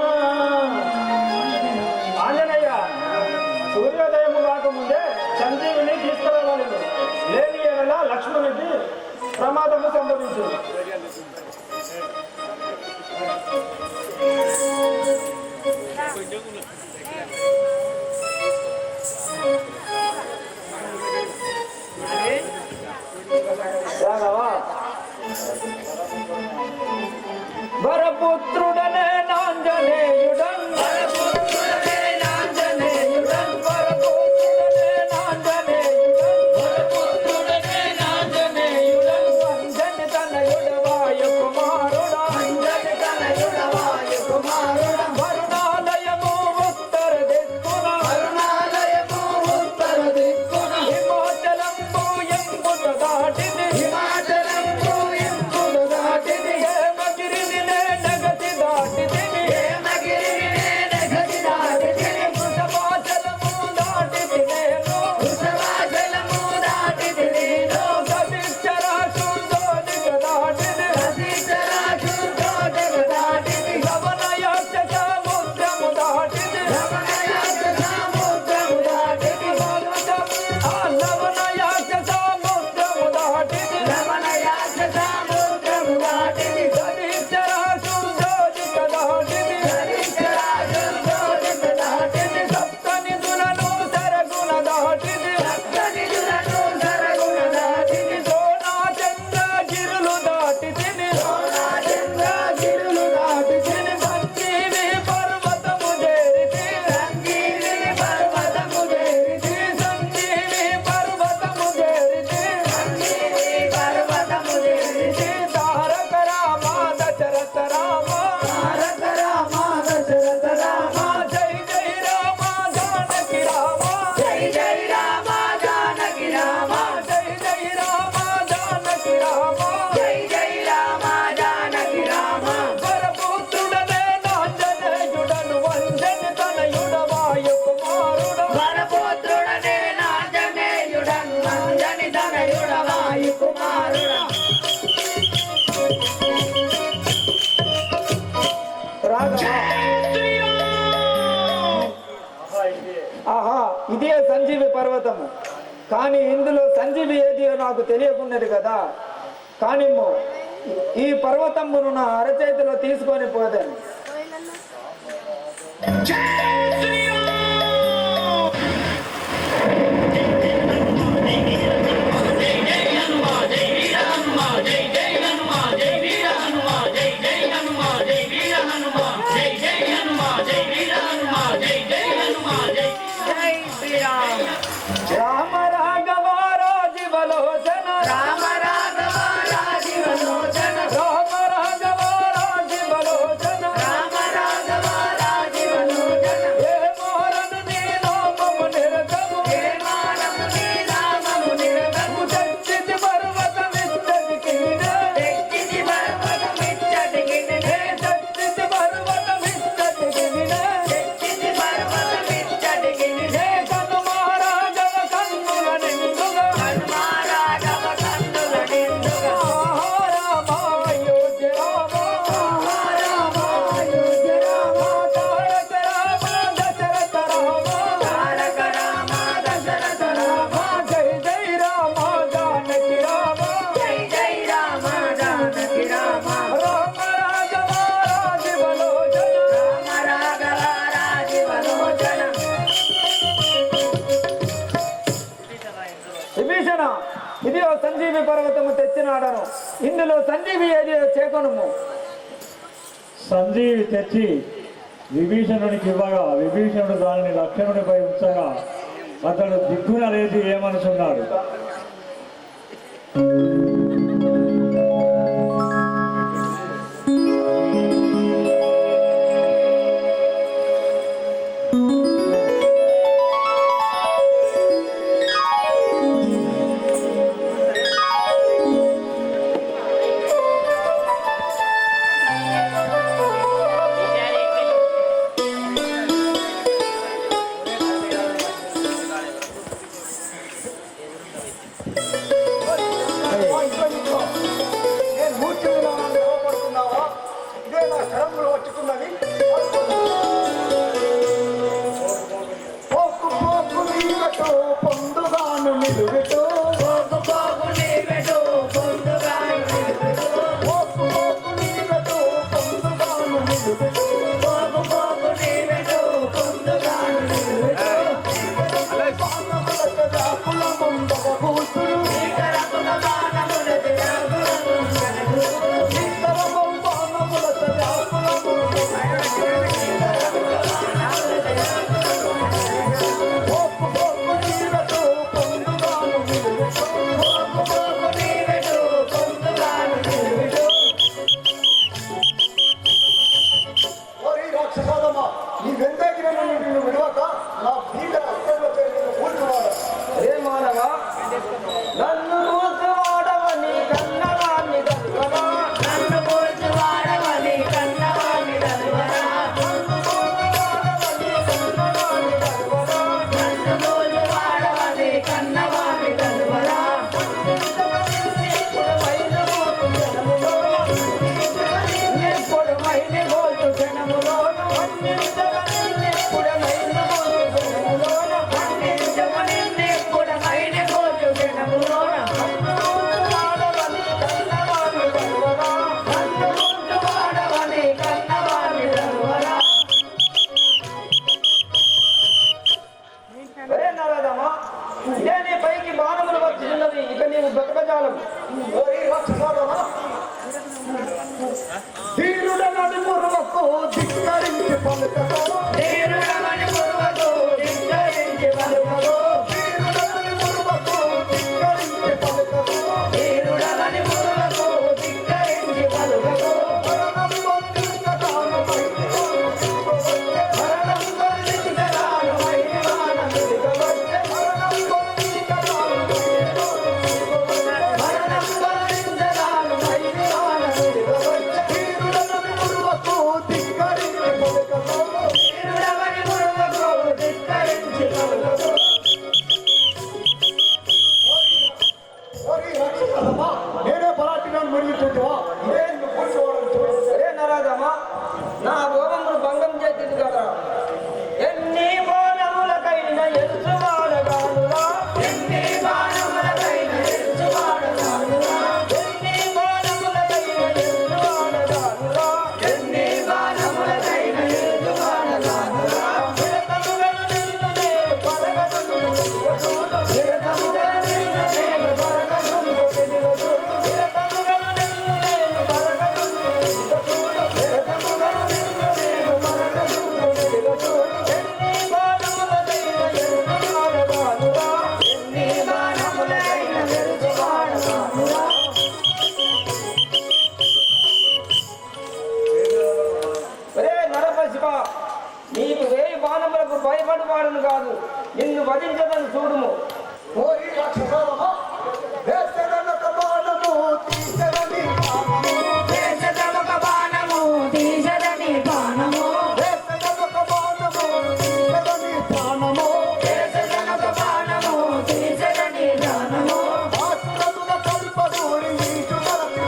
ఆంజనేయ, సూర్యోదయము కాకముందే సంజీవిని తీసుకురావాలను. లేని ఎడల లక్ష్మణుడికి ప్రమాదము సంభవించింది. వరపుత్రుడనే నాంజనేయుడన్, వరపుత్రుడనే నాంజనేయుడన్, వరపుత్రుడనే నాంజనేయుడన్, వరపుత్రుడనే నాంజనేయుడన్, అంజని తనయుడ వాయు కుమారుడా, అంజని తనయుడ వాయు కుమారుడా, వరుణాలయము ఉత్తర దిక్కున, వరుణాలయము ఉత్తర దిక్కున, హిమాచలంబు ఎంబుట దాటిది, హిమాచలంబు ఎంబుట దాటిది, ఆహా, ఇదే సంజీవి పర్వతము. కానీ ఇందులో సంజీవి ఏది నాకు తెలియకున్నది కదా. కానీ ఈ పర్వతమును నా అరచేతిలో తీసుకొని పోదాను. రామ రాఘవ రాజీవలోచన, రామ రాఘవ రాజీవలోచన, రామ రాఘవ రాజీవలోచన, రామ రాఘవ రాజీవలోచన, ఏ మారను నీ నామము నిరతము, ఏ మారను నీ నామము నిరతము, తెచ్చితి పర్వతమిచ్చటికినే, తెచ్చితి పర్వతమిచ్చటికినే, తెచ్చితి పర్వతమిచ్చటికినే, ఇదియో సంజీవి పర్వతము తెచ్చినాడను, ఇందులో సంజీవి ఏదియో చేకొనుము. సంజీవి తెచ్చి విభీషణునికి ఇవ్వగా విభీషణుడు దానిని లక్ష్మణుడిపై ఉంచగా అతడు దిగ్గున లేచి ఏమనుచున్నాడు. నేను మూర్తి నిలబడుతున్నావా? ఇదే నా శరంలో వచ్చుకున్నది. పోకు పోకు నీవెటో పొందుగాను నిలువెటో, పోకు పోకు నీవెటో పొందుగాను నిలువెటో, పోకు పోకు నీవెటో పొందుగాను నిలువెటో, పోకు పోకు నీవెటో పొందుగాను నిలువెటో. కుల ముందగ కూతురు ఈ వెంటగిరి నిన్ను విడవక నా బీట అత్తలో కూర్చున్నాడు. ఏ మానవ, నన్ను కూర్చువాడవని కన్నవాణ్ణి కనుగొనా, నన్ను కూర్చువాడవని కన్నవాణ్ణి కనుగొనా, నన్ను కూర్చువాడవని కన్నవాణ్ణి కనుగొనా, నన్ను కూర్చువాడవని కన్నవాణ్ణి కనుగొనా. ఇప్పుడు మైని గోల్చు జనములో పైకి బాణములు వచ్చినది, ఇక నీవు బ్రతకజాలము. ధీరుడనని మురువకు ధిక్కరించి పలుకతో, ధీరుడమని మురువకు ధిక్కరించి పలుకతో, ధీరుడనని మురువకు ధిక్కరించి పలుకతో, ధీరుడమని మురువకు ధిక్కరించి పలుకతో, మరణం పొందించటాను మరణం పొందించరాను మైవాన మిలుగవచ్చే, మరణం పొందించటాను మరణం పొందించరాను మైవాన మిలుగవచ్చే, ధీరుడనని మురువకు ధిక్కరించి పలుకతో, ధీరుడమని మురువకు ధిక్కరించి పలుకతో. ఓరి రక్షకుడమ్మా, నేనే పరాటిగా మురుగుతుంటా. ఇదే నువ్వు కూర్చోవడం చూడు. సరే నరాదమ్మా, నా గోమమును భంగం చేసింది కదా. ఎన్ని బాణములకైన ఎరుచువాడగానురా, ఎన్ని బాణములకైన ఎరుచువాడగానురా, ఎన్ని బాణములకైన ఎరుచువాడగానురా, ఎన్ని బాణములకైన ఎరుచువాడగానురా. చిరతముగను నిన్ను నేను పరగతును తెలియచూడు, చిరతముగను నిన్ను నేను పరగతును తెలియచూడు, చిరతముగను నిన్ను నేను పరగతును తెలియచూడు, చిరతముగను నిన్ను నేను పరగతును తెలియచూడు. ఎన్ని బాణములకైన ఎరుచువాడగానురా, ఎన్ని బాణములకైన ఎరుచువాడగానురా. ఒరే నరపశివ, నీకు వేయి బాణములకు భయపడువాడను కాదు, నిన్ను వధించదని చూడుము. ఓరి రక్షకుడమ్మా, వేసెదనొక బాణము తీసెదని బాణము, వేసెదనొక బాణము తీసెదని బాణము, వేసెదనొక బాణము తీసెదని బాణము, వేసెదనొక బాణము తీసెదని బాణము, ఆసురమున కల్పగూడి ఈశునరతి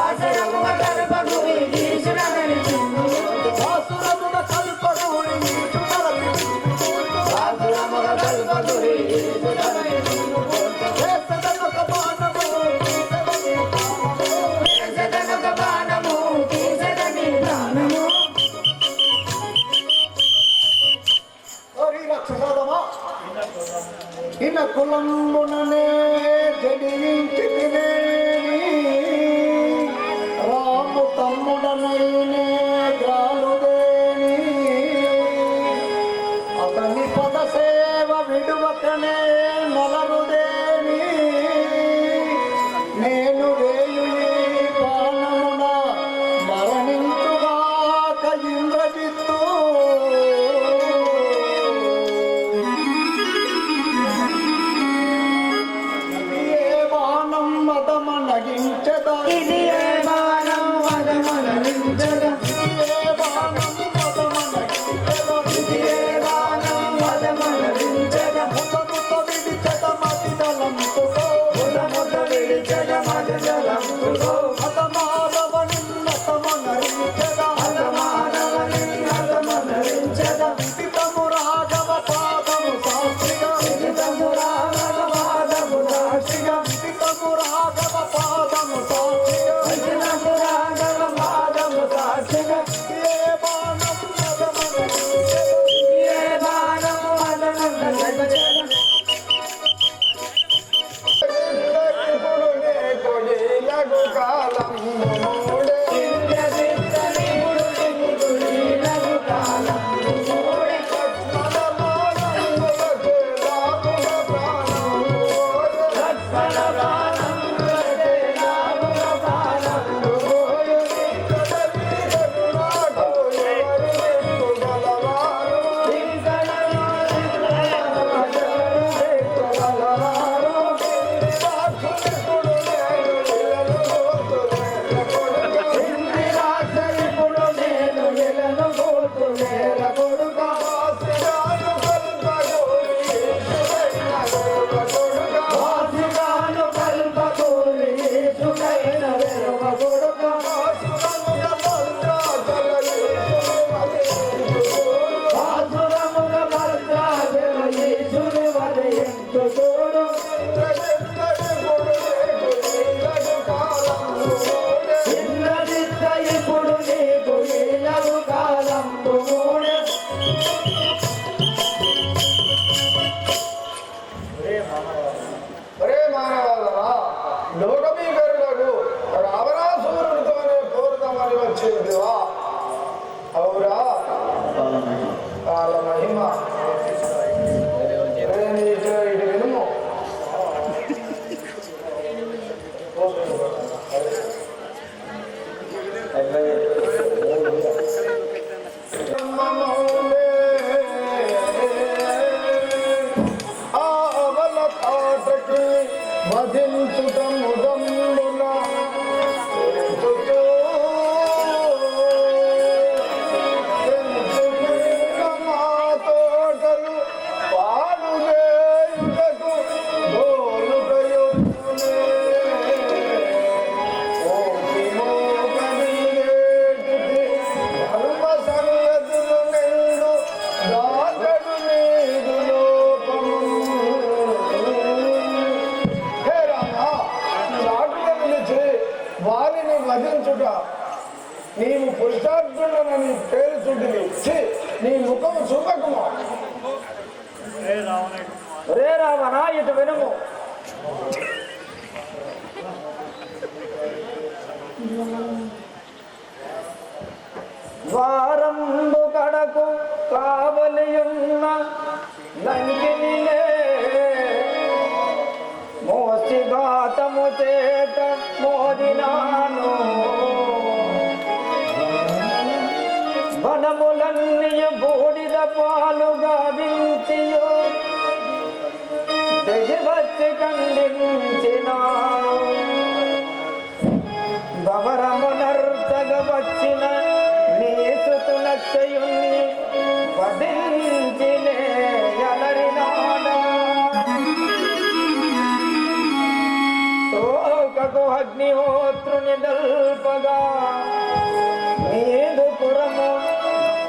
ఆసరముగ కల్పగురి ఈశునరని చిందుము, ఆసురమున కల్పగూడి ఈశునరతి ఆసరముగ కల్పగురి ఈశునరని చిందుము. రాక్షసోదమా ఇన్న కులంబుననే జడించి రాము తమ్ముడనైనే గ్రాలుదేని అతని పద సేవ విడువకనే నలరుదేని నేను వేయు ఈ బాణమున మరణించుగాక ఇంద్రజిత్తు ఏ బాణం మదమనగించదా ఇది ఏ బాణం మదమనగించదా ఏ బాణం మదమనగించదా ఇది ఏ బాణం మదమనగించదా ముఖముతో విడిచద మదిదలంతుకో ముద విడిచద మదజలంతుకో అతమానవనిన్నతమనరించదా అతమానవనిన్నతమనరించదా విదితము రాఘవ పాదము సాక్షిగా విదితము రాఘవ పాదము సాక్షిగా విదితము రాఘవ పాదము సాక్షిగా విదితము రాఘవ పాదము సాక్షిగా ఏ బాణం మదమనగించదా ఏ బాణం మదమనగించదా ఇప్పుడు నీకు ఈలవు కాలంబు మూడే ఒరే మానవాళ్ళరా, లోకమీకరులకు రావణాసురుడితోనే పూర్తమని వచ్చిందివా? అవురా కాల మహిమ. ఒరే నీచో ఇటు వినుము. ఆవల తాటకి వధించుట ముదంబున మా తోటలు పాలుగేయుటకు గోరుగయునే ఓటి మోగనిలేటిది ధర్మ సంగతులు నిండు దాగడు నీదు లోపము. హే రామా, చాటుగా నిలిచి వారిని వధించుట నీవు పురుషార్థుడనని పేరు చుట్టివి. నీ ముఖము చూపకము. రే రావణ ఇటు వినుము. వారంబు కడకు కావలియున్న లంకినిలే మోసిఘాతము చేత మోదినాను వనములన్నీయు బూడిద పాలుగా వించియో తెగివచ్చి ఖండించినాను గవరమునర్చగ వచ్చిన నీ సుతులచ్చయుని వధించినే అలరినాడా తోకకు అగ్నిహోత్రుని దల్పగా నీదు పురము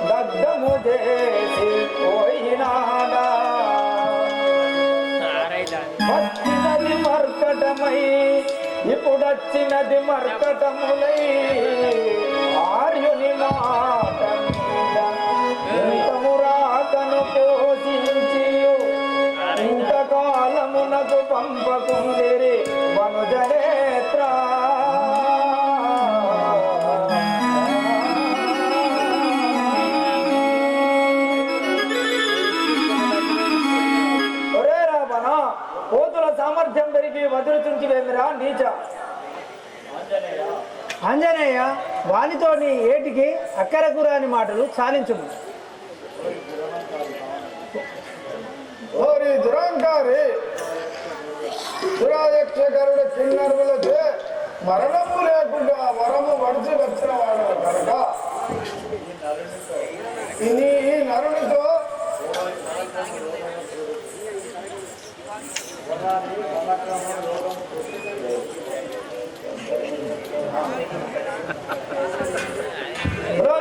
దగ్ధము చేసి పోయినాడా వచ్చినది మర్కటమై ఇప్పుడొచ్చినది మర్కటములై ఆర్యుని మాట మీద ఇంతమురాకను పోసి వనమునకు పంపకుందిరి వనుజనేత్ర ఒరే రావణ, పోతుల సామర్థ్యం పెరిగి వదులుచుంచి వేమిరా నీచ. ఆంజనేయ, వానితో నీ ఏటికి అక్కరకు రాని మాటలు చాలించుము. ఓరి దురంకారి, దురాయక్షకరుడు కిన్నరులచే మరణము లేకుండా వరము వడిచి వచ్చిన వాడు కనుక ఈ నరునితో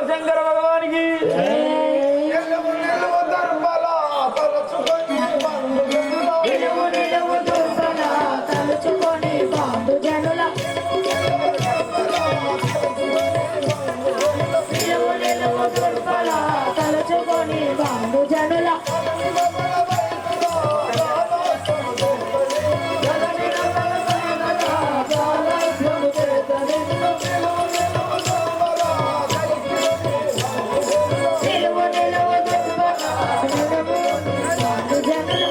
శంకర భగవానికి నిలువు నిలువు దుర్బల తలచుకొని బంధుజనుల నిలువు నిలువు దుర్బల తలుచుకొని బాండు జనుల నిలువు నిలువు దుర్బల తలుచుకొని బాండు జనుల నిలువు నిలువు దుర్బల బాండు జనుల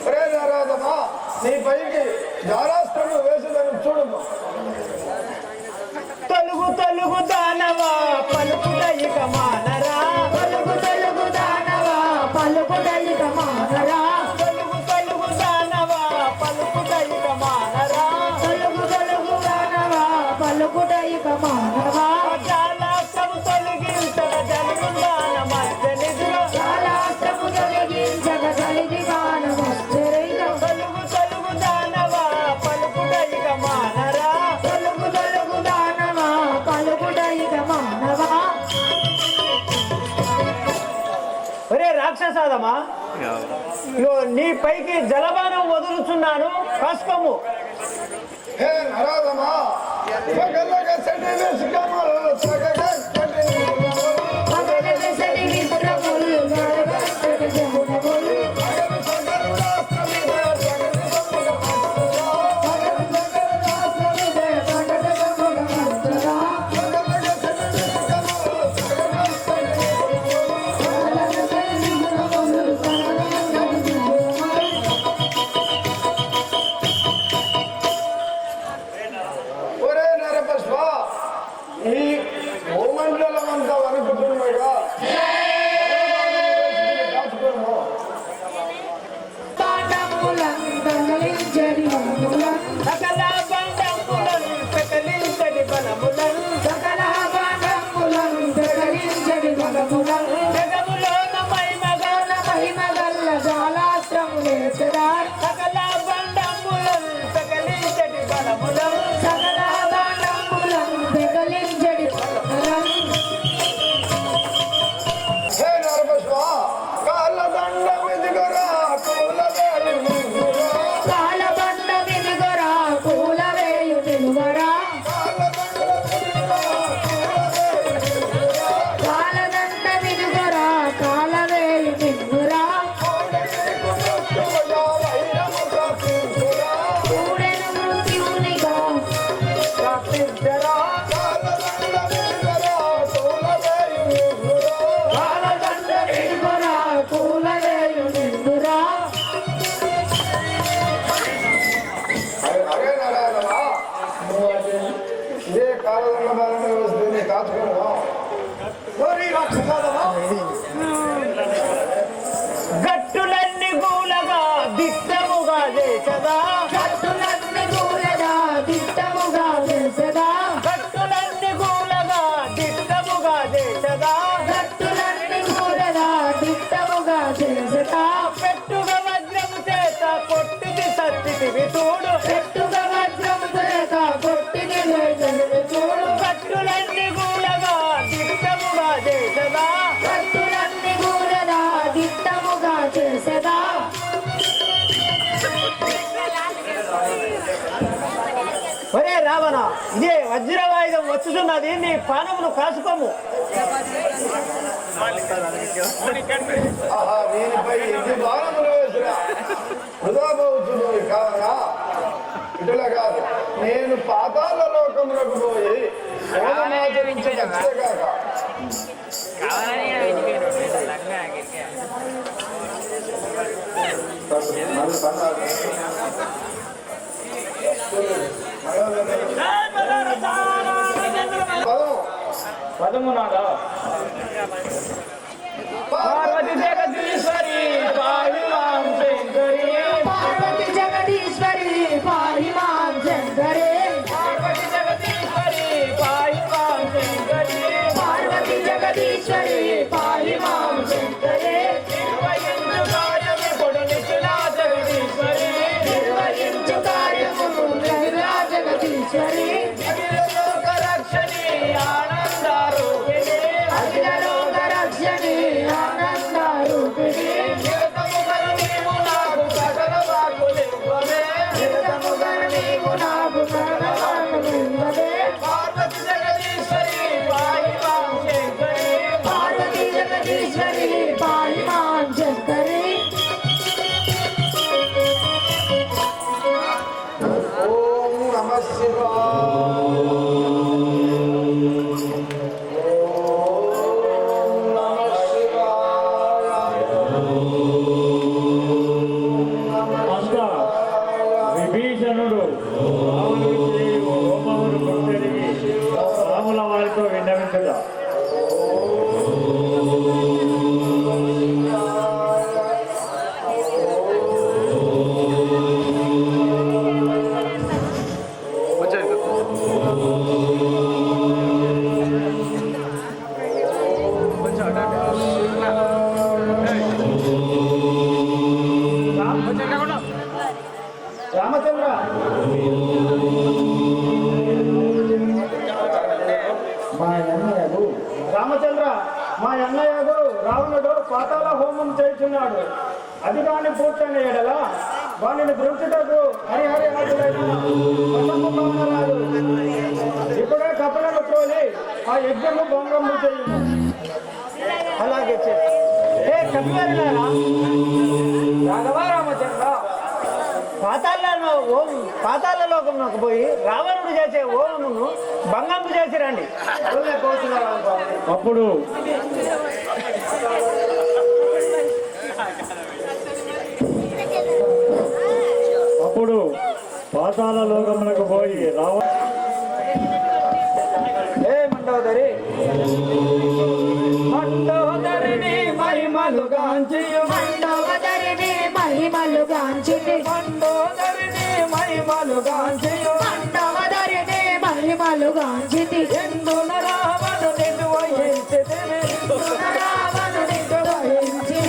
ప్రేరాధమా, నీ పైకి జారాస్త్రము వేసుదని చూడుము. తలుగు తలుగు దానవా పలుకుదయిక మానరా. పలుకు తెలుగు దానవా పలుకుదయిక మానరా తలుగు తలుగు దానవా పలుకుదయిక మానరా. పలుకు తెలుగు దానవా పలుకుదయిక మానవా జాలాస్త్రము తొలగించక జనుందాన మధ్య నిధులు. కాలాష్టము తొలగించక కలిగి మానవశ్చరైన తలుగు తలుగు దానవా పలుకుదయిక మానరా. పలుకు తెలుగు దానవా పలుకుదయిక మానవా ఒరే రాక్షసాదమా, ఇగో నీ పైకి జలబానం వదులుచున్నాను, కాసుకోము. హే నరాధమా, పగలగ సెడి వేసుకమలు సగగ కటి పగల వెసడి విగ్రహములు గడగంటక జమునములు పగల రాష్ట్రమిదయ పండగముల మంత్రరా ఒరే నరపశ్వ, ఈ ఇదే వజ్రవాయుధం వచ్చుతున్నది, నీ పానమును కాసుకోము. ఆహా, వీనిపై ఎన్ని బాణములు వేసినా వృధా పోతుంది కావున ఇటులా కాదు, నేను పాతాళ లోకములకు పోయి ఆచరించగాక పదము నాదా. పార్వతి జగదీశ్వరి పాహి మాం శంకరి, పార్వతి జగదీశ్వరి పాహి మాం శంకరే, పార్వతి జగదీశ్వరి పాహి మాం శంకరి, పార్వతి జగదీశ్వరి పాహి మాం శంకరే, నిర్వహించు కార్యము కొడునిచులా జగదీశ్వరి, నిర్వహించు కార్యము జగరా జగదీశ్వరి, అఖిలలోక రక్షణి ఆనందారూపిణి, అఖిలలోక రక్షణి ఆనందారూపిణి, నిరతముగను నీవు నాకు సకల వాక్కులివ్వవే, నిరతముగను నీవు నాకు సకలవాక్కులివ్వవే, పార్వతి జగదీశ్వరి పాహి మాం శంకరి, పార్వతి జగదీశ్వరి పాహి మాం శంకరి. ఓం నమః శివాయ. ఓం నమః శివాయ. అంతా విభీషణుడు రామునికి చేయు హోమమును గుర్తెరిగి రాముల వారితో విన్నవించుట. రామచంద్ర, మా అన్నయ్యకు రామచంద్ర, మా అన్నయ్యకు రావణుడు పాతాళ హోమం చేస్తున్నాడు. అది కాని పూర్తయిన ఎడల వానిని దృష్టిటకు హరిహరి రాదు. ఇప్పుడే కపలను తోలి ఆ యజ్ఞము భంగము చేయుము. అలాగే చేయి. ఏ కపివారులారా, రాఘవ రామచంద్ర, పాతాళ లోకంలోకి పోయి రావణుడు చేసే హోమమును భంగము చేసి రండి. అప్పుడు అప్పుడు పాతాళ లోకములకు పోయి ఏ మండోదరి, మండోదరిని మహిమలు గాంచియు, మండోదరిని మహిమలు గాంచితి, మండోదరిని మహిమలు గాంచియు, మండోదరిని మహిమలు గాంచితి, ఎందున రావణుని వహించితివి, రావణుని వహించి,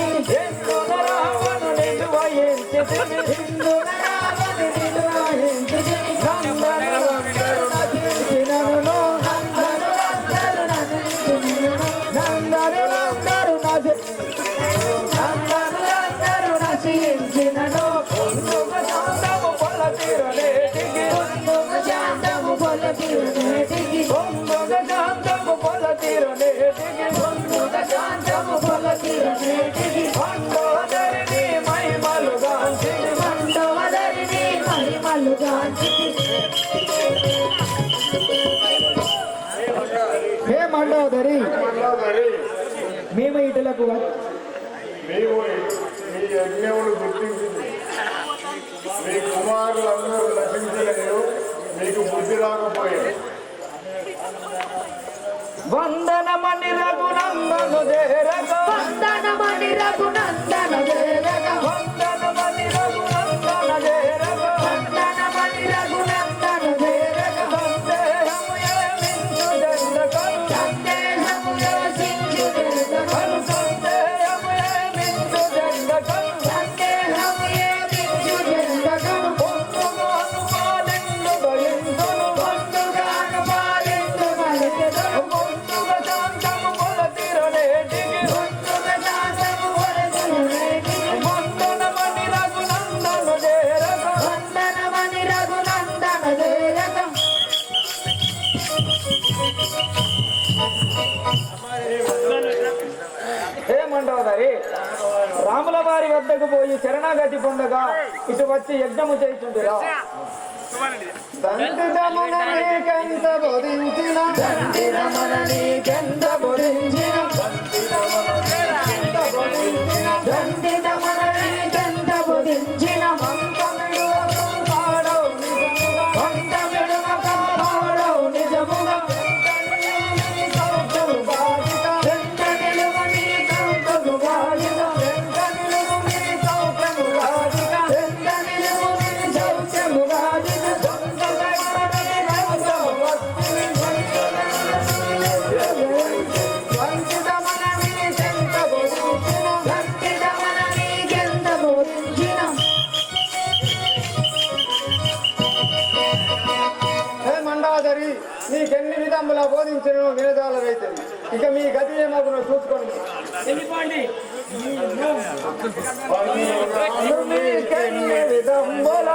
ఎందున రావణుని వహించితివి, ఇందున రావణుని వహించి, నందనులందరు నశించినను, అందరూ నశించినను, నందనులందరు అందరూ నశించినను, పొందుగ శాంతము పొలతిరలేటికి, పొందుగ శాంతము పొలతిరునేటికి, పొందుగ శాంతము పొలతిరలేటికి, పొందుగ శాంతము పొలతిరునేటికి, మండోదరిని మహిమలు గాంచితి, మండోదరిని మహిమలు గాంచితి. హే మండోదరి, మండోదరి, మేము ఇటులకు నీవు మీ యజ్ఞములు గుర్తించింది. మీ కుమారులందరూ నశించలేదు, మీకు బుద్ధి రాకపోయారు. వందనమని రఘునందను చేరగ, వందనమని రఘునందన దేవక, వందనమని రఘునందన చేరగ, వందనమని రఘునందన దేవక, సందేహము ఏమించు జండకను, సందేహము యోచించు దేవకను, సందేహము ఏమించు జండకను, సందేహము ఏమించు దేవకను, పొందుగా అనుమానిండు భయించును, పొందుగాను పాలిందు పలికెదను, పొందుగా శాంతము పొలతిరనేటికి, పొందుగ శాంతము పొలతిరునేటికి, మండోదరి రాముల వారి వద్దకు పోయి శరణాగతి పొందగా ఇటు వచ్చి యజ్ఞము చేస్తుందిరా. దండితమున నీకెంత బోధించిన దండితమున నీకెంత బోధించిన పాడవు నిజముగా మండోదరి నీకెన్ని విధములా బోధించిన వినదాలరైతే ఇక మీ గతి ఏమగునో చూసుకోండి. వెళ్ళిపోండి. నీకెన్ని విధముల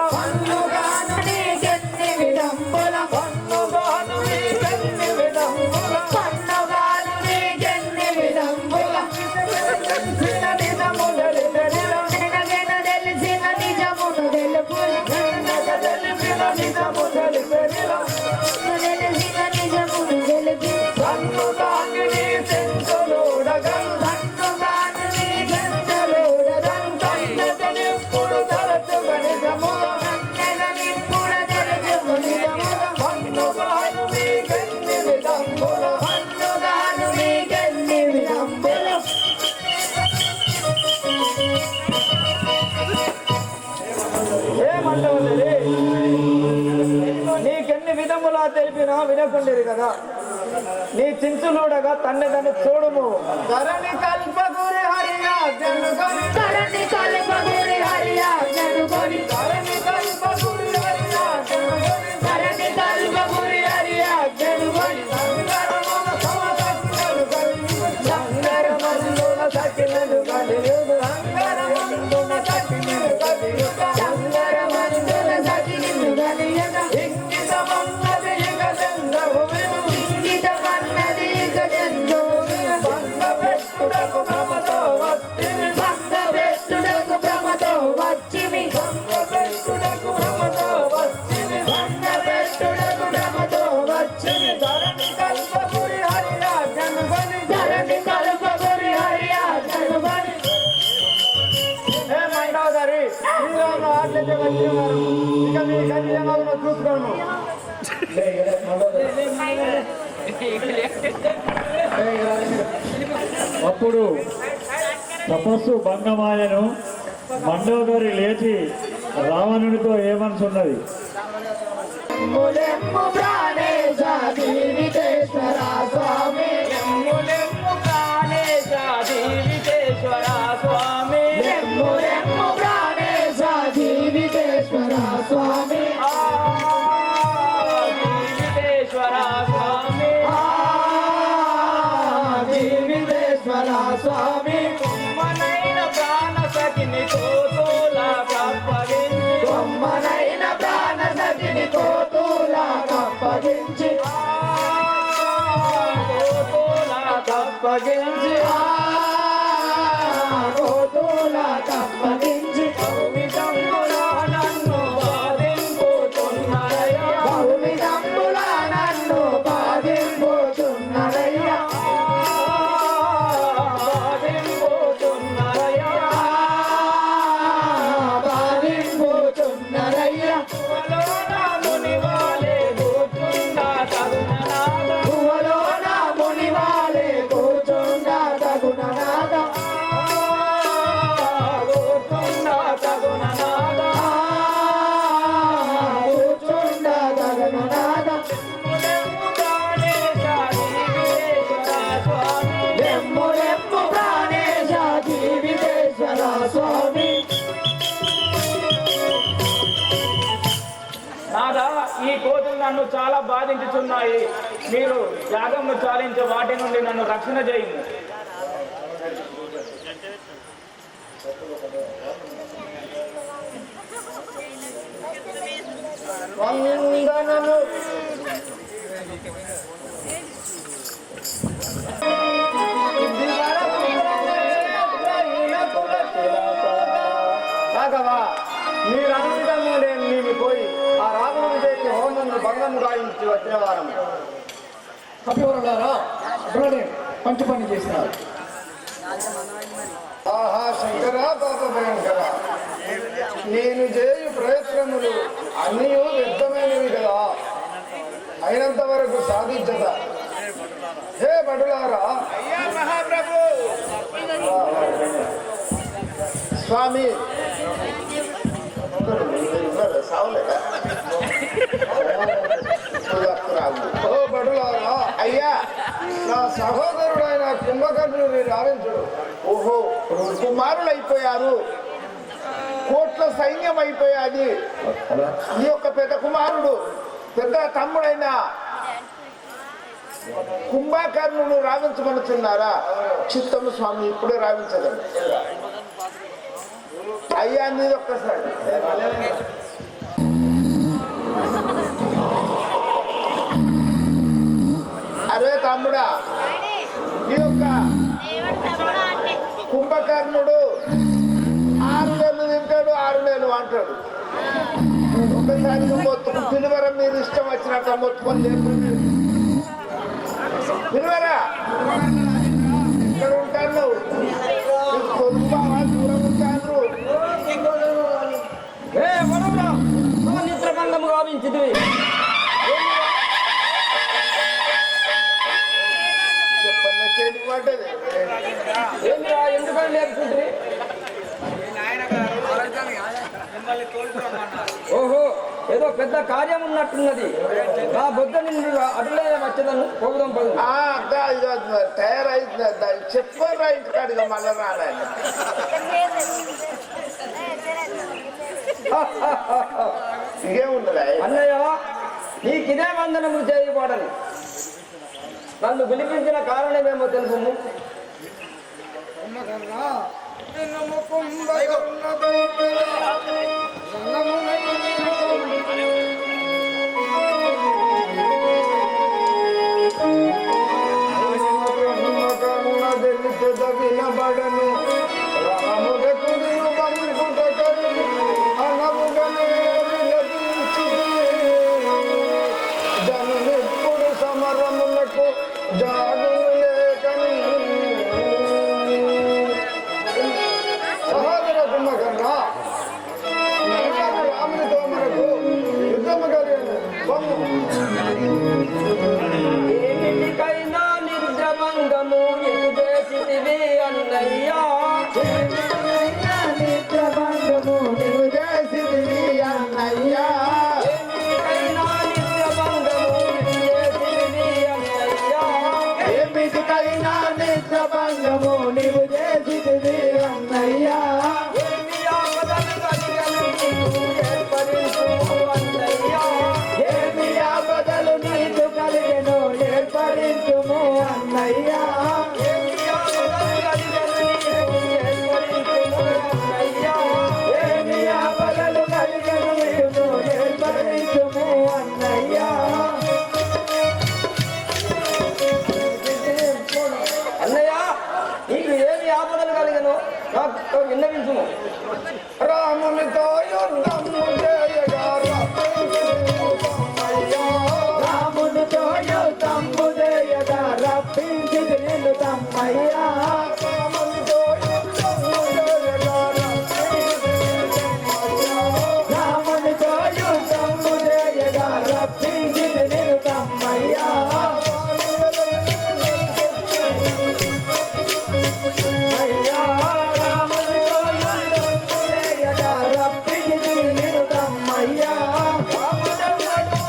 నీకెన్ని విధములా తెలిపినా వినకుండేది కదా. నీ చించులుడగా తన్నిదని చూడుము. ధరణి కల్పగురి హరియా జనుగని ధరణి కల్పగురి హరియా జనుగని ధరణి కల్పగురి హరియా జనుగని ధరణి కల్పగురి హరియా జనుగని సంగరమందున సకినలు కలియుగు సంగరమందున సకినలు కలియుగు సంగరమందున సకినలు కలియుగ ఇంగితమన్నది ఇక చందవు విను ఇంగితమన్నది ఇక చందవు విను బంధపెట్టుడకు భ్రమతో వచ్చిని బంధపెట్టుడకు భ్రమతో వచ్చిమి బంధపెట్టుడకు భ్రమతో వచ్చిని బంధపెట్టుడకు భ్రమతో వచ్చిమి ధరణి కల్పగురి హరియా జనుగని ధరణి కల్పగురి హరియా జనుగని ఏ మండోదరి ఇందులో ఆటలకే వచ్చినారు ఇక మీ గతి ఏమగునో చూసుకోను. అప్పుడు తపస్సు భంగమాయను. మండోదరి లేచి రావణుడితో ఏమనుచున్నది? ములెమ్ము ప్రాణేశ జీవితేశ్వర స్వామి ములెమ్ము ప్రాణేశ జీవితేశ్వర స్వామి ములెమ్ము ప్రాణేశ జీవితేశ్వర స్వామి జీవితేశ్వర స్వామి జీవితేశ్వర స్వామి కొమ్మనైన ప్రాణ సఖిని కోతులా కప్పగించి కొమ్మనైన ప్రాణ సఖిని కోతులా కప్పగించి కోతులా కప్పగించి కోతులా కప్పగించి విధములా నన్ను బాధింపుతున్నారయ్యా బహువిధములా నన్ను బాధింపుతున్నదయ్యా బాధింపుతున్నారయ్యా బాధింపుతున్నదయ్యా కువలోన మునివాలే కూర్చుండా తగుననాద పువ్వులోన మునివాలే కూర్చుండా తగుననాద కూర్చుండా తగుననాద కూర్చుండా తగుననాద ములెమ్ము ప్రాణేశ జీవితేశ్వర స్వామి లెమ్ము లెమ్ము ప్రాణేశ జీవితేశ్వర స్వామి నాదా ఈ కోతులు నన్ను చాలా బాధించుచున్నాయి. మీరు యాగంను చాలించే వాటి నుండి నన్ను రక్షణ చేయండి. వందనము లంకకి పోయి ఆ రావణుని చేసి హోమమును భంగం గాయించి వచ్చిన వారం. కపివరులారా అట్లనే మంచి పని చేసినారు. ఆహా శంకర పాప భయంకర, నేను చేయు ప్రయత్నములు అన్నీ వ్యర్థమైనవి కదా, అయినంత వరకు సాధించద. హే భటులారా, స్వామి ఓ భటులారా, అయ్యా, నా సహోదరుడైన కుంభకర్ణుని రావించుడు. ఓహో, కుమారులు అయిపోయారు, కోట్ల సైన్యం అయిపోయాది. ఈ యొక్క పెద్ద కుమారుడు పెద్ద తమ్ముడైన కుంభకర్ణును రావించమనుచున్నారా? చిత్తము స్వామి, ఇప్పుడే రావించదండి. అయ్యా నీది ఒక్కసారి. అరే తమ్ముడా, ఈ యొక్క కుంభకర్ణుడు 6 నెలలు తింటాడు, 6 నెలలు అంటాడు. ఒకసారి మొత్తుకు పిలువరం మీరు ఇష్టం వచ్చినట్టు మొత్తుకొని లేకుండా పిలువరా, ఇక్కడ ఉంటాను, దూరం ఉంటాను. నిద్రభంగము గావించితివి. చెప్పన్న చేయని పడ్డది. ఏంద్రా, ఎందుకని లేపుకుంటే? ఓహో, ఏదో పెద్ద కార్యం ఉన్నట్టున్నది. నా బొద్ద నిన్ను అటులే వచ్చేదాన్ని పోదాం పదు. తయారైంది, చెప్పుకోరా ఇంటికాడిగా మళ్ళా రాడాలి. ఇంకేముండదా అన్నయ్య, నీకిదే వందనములు చేయబడను. నన్ను పిలిపించిన కారణమేమో తెలుసు. వినబడను రాముడకు జనులెప్పుడు సమరములకు జాగులు లేకని. సహోదర కుంభకర్ణ, రామునితో మనకు యుద్ధము కలిగను. ఏమిటికైనా నిర్జమంగము చేసితివి అన్నయ్యా. నిద్రభంగము నీవు చేసితివి అన్నయ్యా. ఏమిటికైనా నిర్జమంగము చేసితివి అన్నయ్యా. ఏమిటికైనా నిద్రభంగము నీవు చేసితివి అన్నయ్యా. ఏమి ఆపదలు కలిగను నీవు ఏర్పరించుము అన్నయ్యా. ఏమి ఆపదలు నీకు కలిగెను ఏర్పరించుము అన్నయ్యా. ఏమి ఆపదలు కలిగను నీవు ఏర్పరించుము అన్నయ్యా. ఏమి ఆపదలు కలిగెను నీకు ఏర్పరించుము అన్నయ్యా. అన్నయ్య, నీకు ఏమి ఆపదలు కలిగను నాకు విన్నవించుము. రామునితో యుద్ధము చేయగా రామునితో యుద్ధము చేయగా రప్పించితి నిన్ను తమ్మయ్యా. రామునితో యుద్ధము చేయగా రప్పించితి నిన్ను తమ్మయ్యా. అయ్యా, రామునితో యుద్ధము చేయగా రప్పించితి నిన్ను తమ్మయ్యా. రాముడెవ్వడు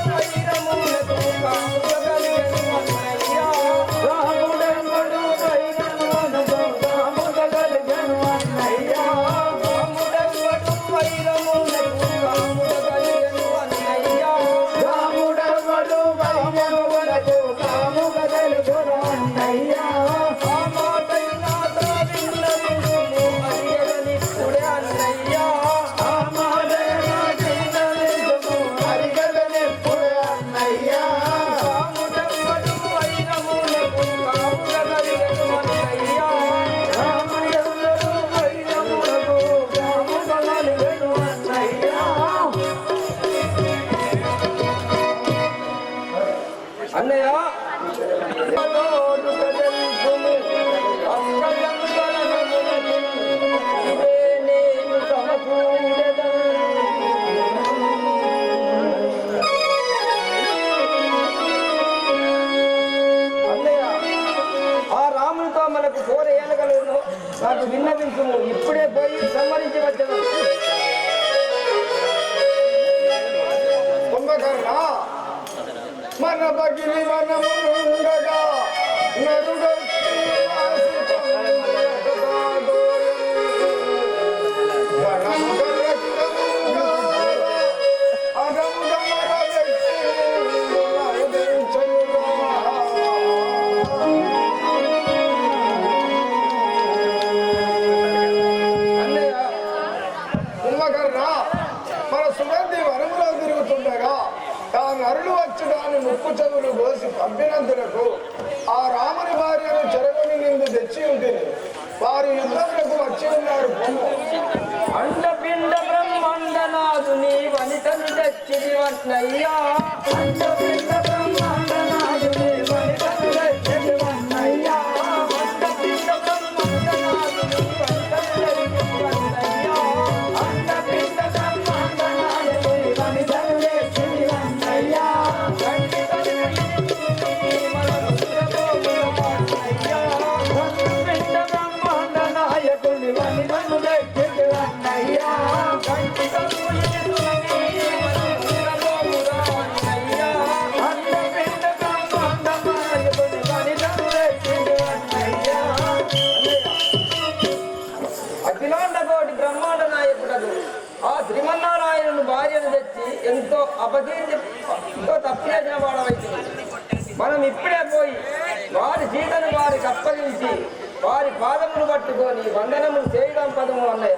నాకు విన్నవించుము, ఇప్పుడే పోయి సంహరించి వచ్చాను. కుంభకర్ణ మన బగిలి వనముండగా నరుడొచ్చి నరులు వచ్చి దాని ముక్కు చెవులు కోసి పంపినందులకు ఆ రాముని భార్యను చెరగని నిందు తెచ్చి ఉంటుంది. వారి యుద్ధములకు వచ్చి ఉన్నారు. అండపిండ బ్రహ్మాండనాథుని వనితను తెచ్చిదివన్నయ్యా. అండపిండ బ్రహ్మాండనాథుని వనితను తెచ్చిదివన్నయ్యా. అండపిండ బ్రహ్మాండనాథుని వనితను తెచ్చిదివన్నయ్యా. అండపిండ బ్రహ్మాండనాథుని వనితను తెచ్చిదివన్నయ్యా. అండపిండ బ్రహ్మాండనాయకుని వనితను తెచ్చిదివన్నయ్యా. అఖిలాండకోటి బ్రహ్మాండ నాయకుడు ఆ శ్రీమన్నారాయణుని భార్యను తెచ్చి ఎంతో తప్పిన వాడవైతే మనం ఇప్పుడే పోయి వారి సీతను వారికి అప్పగించి వారి పాదములు పట్టుకొని వందనములు చేయడం పదము అన్నయ్య.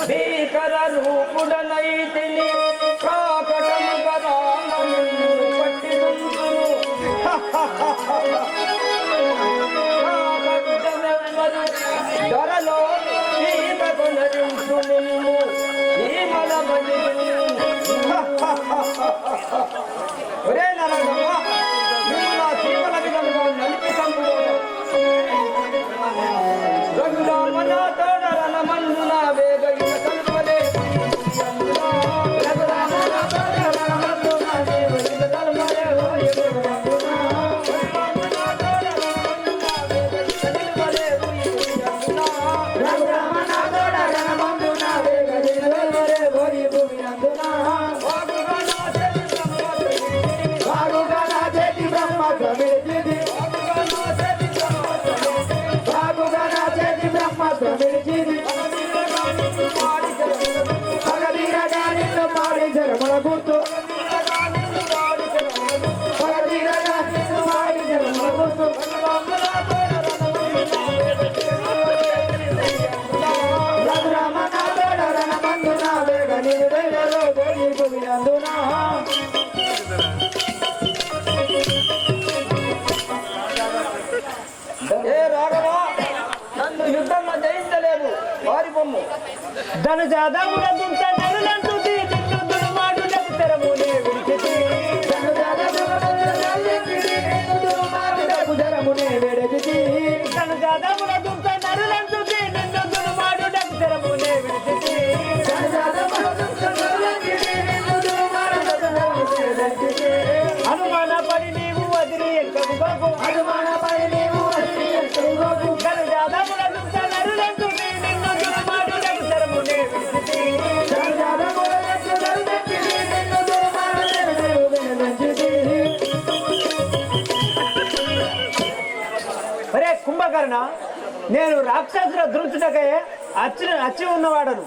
భీకర రూపుడనైతిని కాకటము గరామను పట్టిదుంతును. ధరలో సీమకు నరించు నిన్ను సీమల ఒరే నరగమ్మ, నువ్వు నా సీమల విధంగా నలిపి సంపుకోను. రఘురామన తోడరన మందున వేగ ఇక కలుపలే. రఘురామన తోడరన మందున వేగ ఇక కలుపలే. రఘురామన తోడరన మందున వేగ ఇక కలుపలే. ఓరి భూమి అందునా వాగుగా నా చేతి బ్రహ్మ కమిడిది. నన్ను యుద్ధంలో జయించలేవు వారి బొమ్ము ధను జాదవుల దుంత నరులంటూ నిన్ను దుర్మాడు తెరమునే విడిచితి. ధను జాదవుల దుంత నరులంటూ నిన్ను దుర్మాడు తెరమునే విడిచితి. అనుమానపడి నీవు వదిలి ఎక్కడు బాబు. అనుమానపడి నీవు వదిలి ఎక్కడు బాబు. ధను జాదవుల దుంత నరులంటూ నిన్ను దుర్మాడు తెరమునే విడిచితి. ఒరే కుంభకర్ణ, నేను రాక్షసుల దృష్టికై అచ్చి ఉన్నవాడను,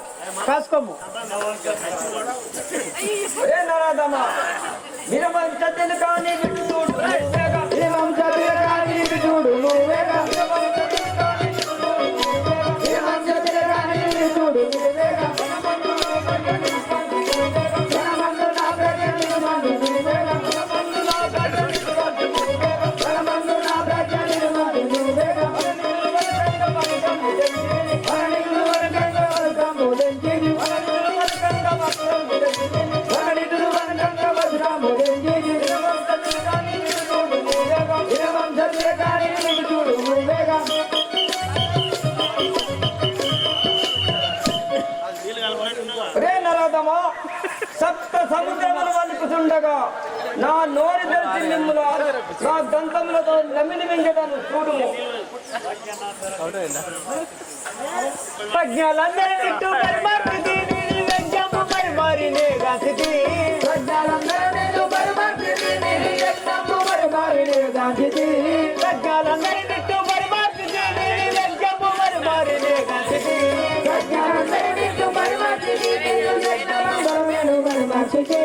కాసుకోము. నరాదమా విరమంచతిని కాని విటుడు నువ్వేగా. విరమంచతిని కాని విటుడు నువ్వేగా. విరమంచతిని కాని విటుడు నువ్వేగా. వనమందు నా ప్రజని మందు నువ్వేగా. వనమందు నా ప్రజని మందు నువ్వేగా. వననిలు వనకంగ వనకంగు దెంచిని. వననిలు వనకంగ వనకంగు దెంచిని. వననిలు వనకంగ సముద్రములు వణుకుతుండగా నా నోరు తెరిచి నిమ్ముల నా దంతములతో నమిలి మింగటను చూడుము. ప్రజ్ఞలందరినట్టు పరిమార్చితి నీ యజ్ఞము పరిమారినే గాంచితి. ప్రజ్ఞలందరినట్టు పరిమార్చితి నీ యజ్ఞము పరిమారినే గాంచితి. ప్రజ్ఞలందరినట్టు పరిమార్చితి నీ యజ్ఞము పరిమారినే గాంచితి. ప్రజ్ఞలందరినట్టు పరిమార్చితి నీ యజ్ఞము పరిమార్చితి.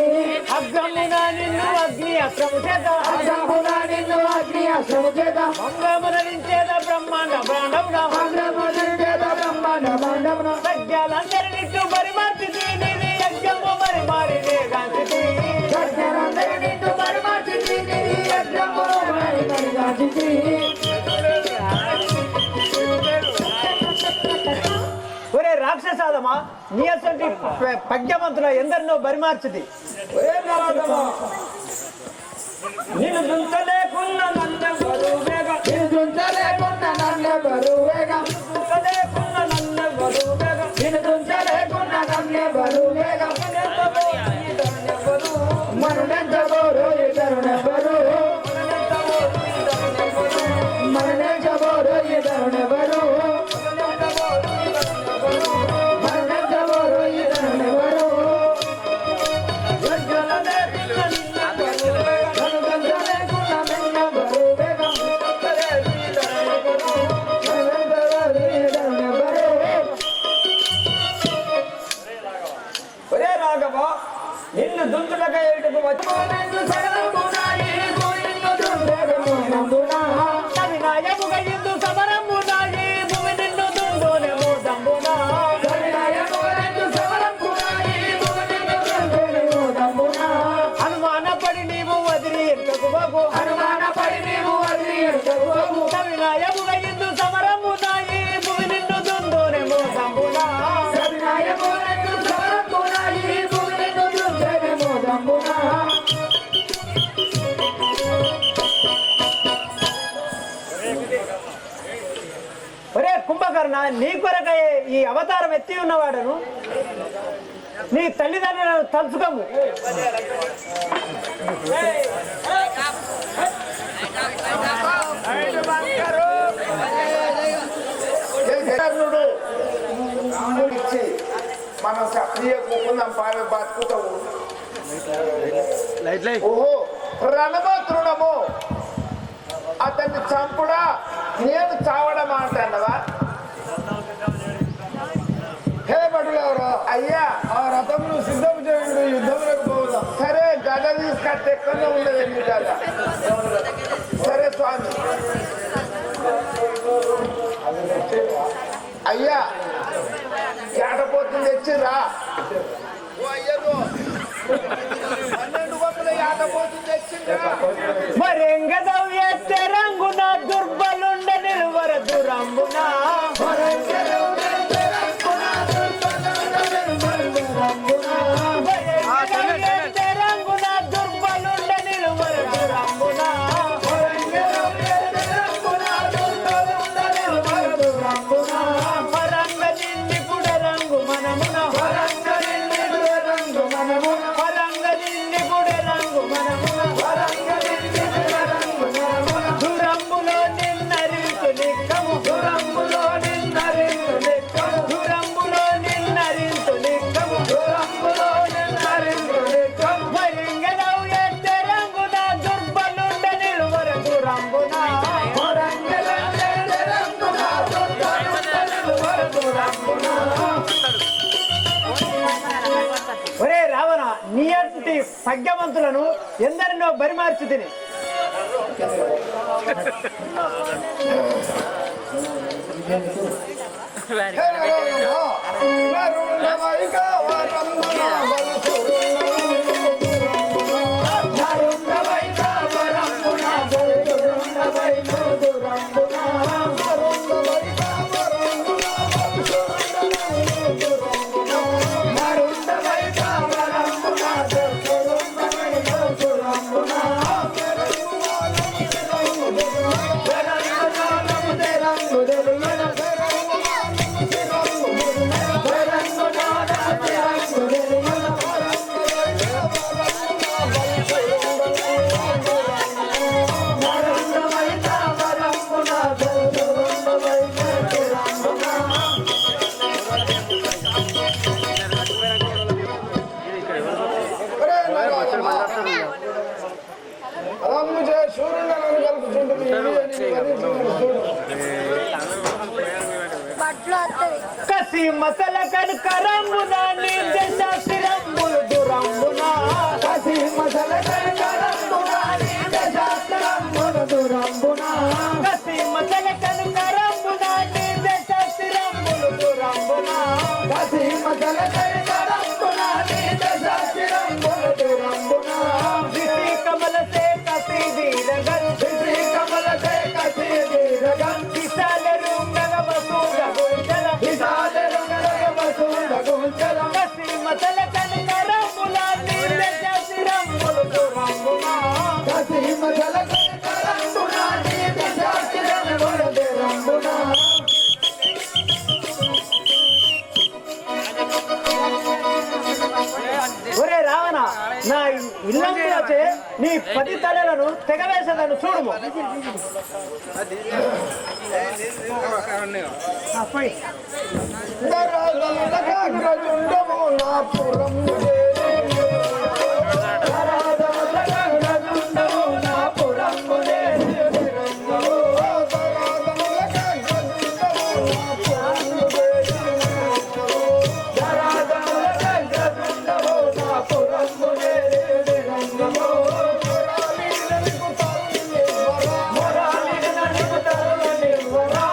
అగ్రమున నిన్ను అగ్ని అస్త్రము చేత అగ్రమున నిన్ను అగ్ని అస్త్రము చేత మంగమునరించేద బ్రహ్మాండ బ్రాండమున అగ్రమున బ్రహ్మాండ బ్రాండమున ప్రజ్ఞలందరినట్టు పరిమార్చితి నీ యజ్ఞము పరిమారినే గాంచితి. ప్రజ్ఞలందరినట్టు పరిమార్చితి నీ యజ్ఞము పరిమారినే గాంచితి. ఒరే రాక్షసాదమా నీ అసలు పద్యవంతుల ఎందరినో బరిమార్చిది. ఒరే నరాధమా, నిన్ను దుంచలేకున్న నన్నెవ్వరు వేగ, నిన్ను దుంచలేకున్న నన్నెవ్వరు వేగ, దుంచలేకున్న నన్నెవ్వరు వేగ, నిన్ను దుంచలేకున్న నన్నెవ్వరు వేగ. మరుడెంచబోరు ఇతరునెవ్వరు, మరుడెంచబోరు ఇతరునెవ్వరు, మరుడెంచబోరు ఇతరునెవ్వరు. ఒరే రాఘవ, నిన్ను దుంతులకై ఇటుకు వచ్చి సవినాయముగ ఇందు సమరమునాయి భూమి నిన్ను దుందోనేమో దంబునా. అనుమానపడి నీవు వదిలి ఎంతకు బాబు సవినాయముగ ఇందు సమరమునాయి భూమి నిన్ను దుందోనేమో దంబునా. ఒరే కుంభకర్ణ, నీ కొరకై ఈ అవతారం ఎత్తి ఉన్నవాడను నీ తల్లిదండ్రులను తలుచుకోము. కర్ణుడు ఇచ్చి మనం సక్రియ కూకుందాం పావే బతుకుతావు. ఓహో రణభద్రుడము అతన్ని చంపుడా నేను చావడం అంటున్నావా? హే భటులారా, అయ్యా ఆ రథమును సిద్ధం చేయండి, యుద్ధములకు పోదాం. సరే గద తీసుకొస్తే ఎక్కడో ఉండదు మీ గద. సరే స్వామి. అయ్యా ఏటపోతుంది తెచ్చిరా. అయ్యను 12 గొప్పల ఏటపోతుంది తెచ్చిండ్రా. మరెంగదవ్ ఎత్తే రంగున దుర్బలుండ నిలువర దురంబున. ఎత్తే రంగున దుర్బలుండ నిలువర దురంబున. పరంగ నిండి పుడ రంగు మనమున. పరంగ నిండి పుడ రంగు మనమున. దురంబులో నిన్నరించు నిక్కము. దురంబులో నిన్నరించు నిక్కము. దురంబులో నిన్నరించు నిక్కము. దురంబులో నిన్నరించు నిక్కము. మరింగదవు ఎత్తే రంగున దుర్బలుండ నిలువర దురంబున. ఒరే రావణ, నీ అంటి పద్యవంతులను ఎందరినో బరిమార్చి తిని. హే నరసింహ, నరుండవైక వరమ్మున మసల కనుకరంబున నీ దశ స్థిరంబులు దురంబున కసి మసల కనకరంబున నీ దశ స్థిరంబులు దురంబున కసి మసల కనుకరంబున నీ దశ స్థిరంబులు దురంబున కసి మసల కనకరంబున నీ దశ స్థిరంబులు దురంబున విసి కమల సే కసి దీరగన్ శ్రీ కమల సే కసి దీరగం విశాల రుంగన వసూగ గోచర విశాల రుంగన వసూల గోచర కసి మసల కనుకరంబున నీ దశ స్థిరంబులు దురంబున కసి మసల కనకరంబున నీ దశ స్థిరంబులు దురంబున ఒరే రావణ నా ఇల్లంలో నీ 10 తలలను తెగవేసేదాన్ని చూడుము ధరాధనులకగ్రజుండము నా పురం ధరాధనులకగ్రజుండము నా పురంబునే ధరాధనులకగ్రజుండము నా పురంబునే రంగము మొరాలిన నిపు తరుణివ్వరా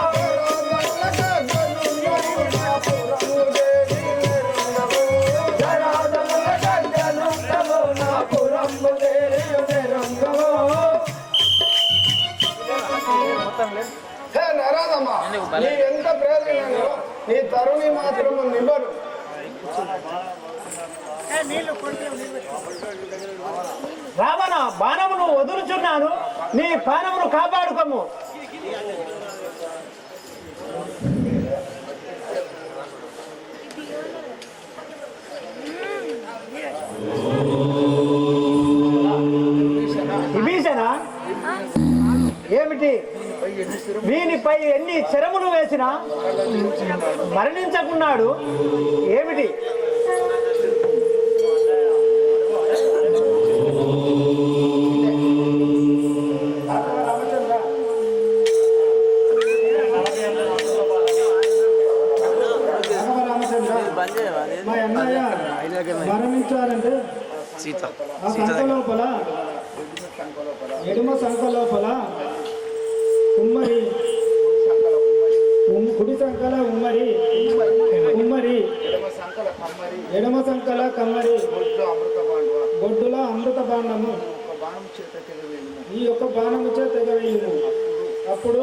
ధరాధనులకగ్రజుండము నా పురంబునే రంగము హే నరాదమ్మ నీ ఎంత ప్రయోజనం నీ తరుణి మాత్రము నివ్వరు రావణ బాణమును వదులుచున్నాను నీ పానమును కాపాడుకోము విభీషణ ఏమిటి వీనిపై ఎన్ని శరములు వేసినా మరణించకున్నాడు ఏమిటి మా అన్నయ్య మరణించారంటే ఆ సంఖ లోపల ఎడమ సంఖ లోపల ఉమ్మరి కుడి సంఖల ఉమ్మరి ఎడమ సంఖల కమ్మరి బొడ్డుల అమృత బాణము ఈ యొక్క బాణము చే తెగవేయుము అప్పుడు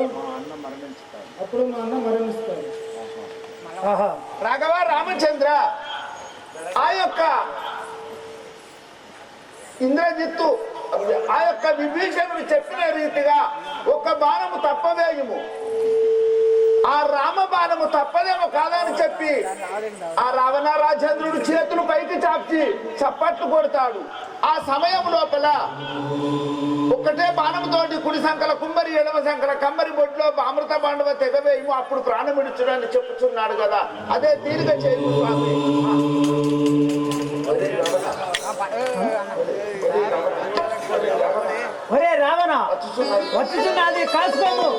మా అన్న మరణిస్తాడు. రాఘవ రామచంద్ర ఆ యొక్క ఇంద్రజిత్తు ఆ యొక్క విభీషణుడు చెప్పిన రీతిగా ఒక బాణము తప్పవేయుము ఆ రామ బాణము తప్పదేమో కాదని చెప్పి ఆ రావణ రాజేంద్రుడు చేతులు పైకి చాచి చప్పట్లు కొడతాడు. ఆ సమయం లోపల ఒక్కటే బాణముతోటి కుడి సంకల కుమ్మరి ఎడమ సంకల కమ్మరి బొడ్లో అమృత బాండవ తెగవేయము అప్పుడు ప్రాణం విడుచుడని చెప్పుచున్నాడు కదా, అదే తీరిక చేయము స్వామి. ఒరే రావణ వచ్చుచున్నది కాసుకోము.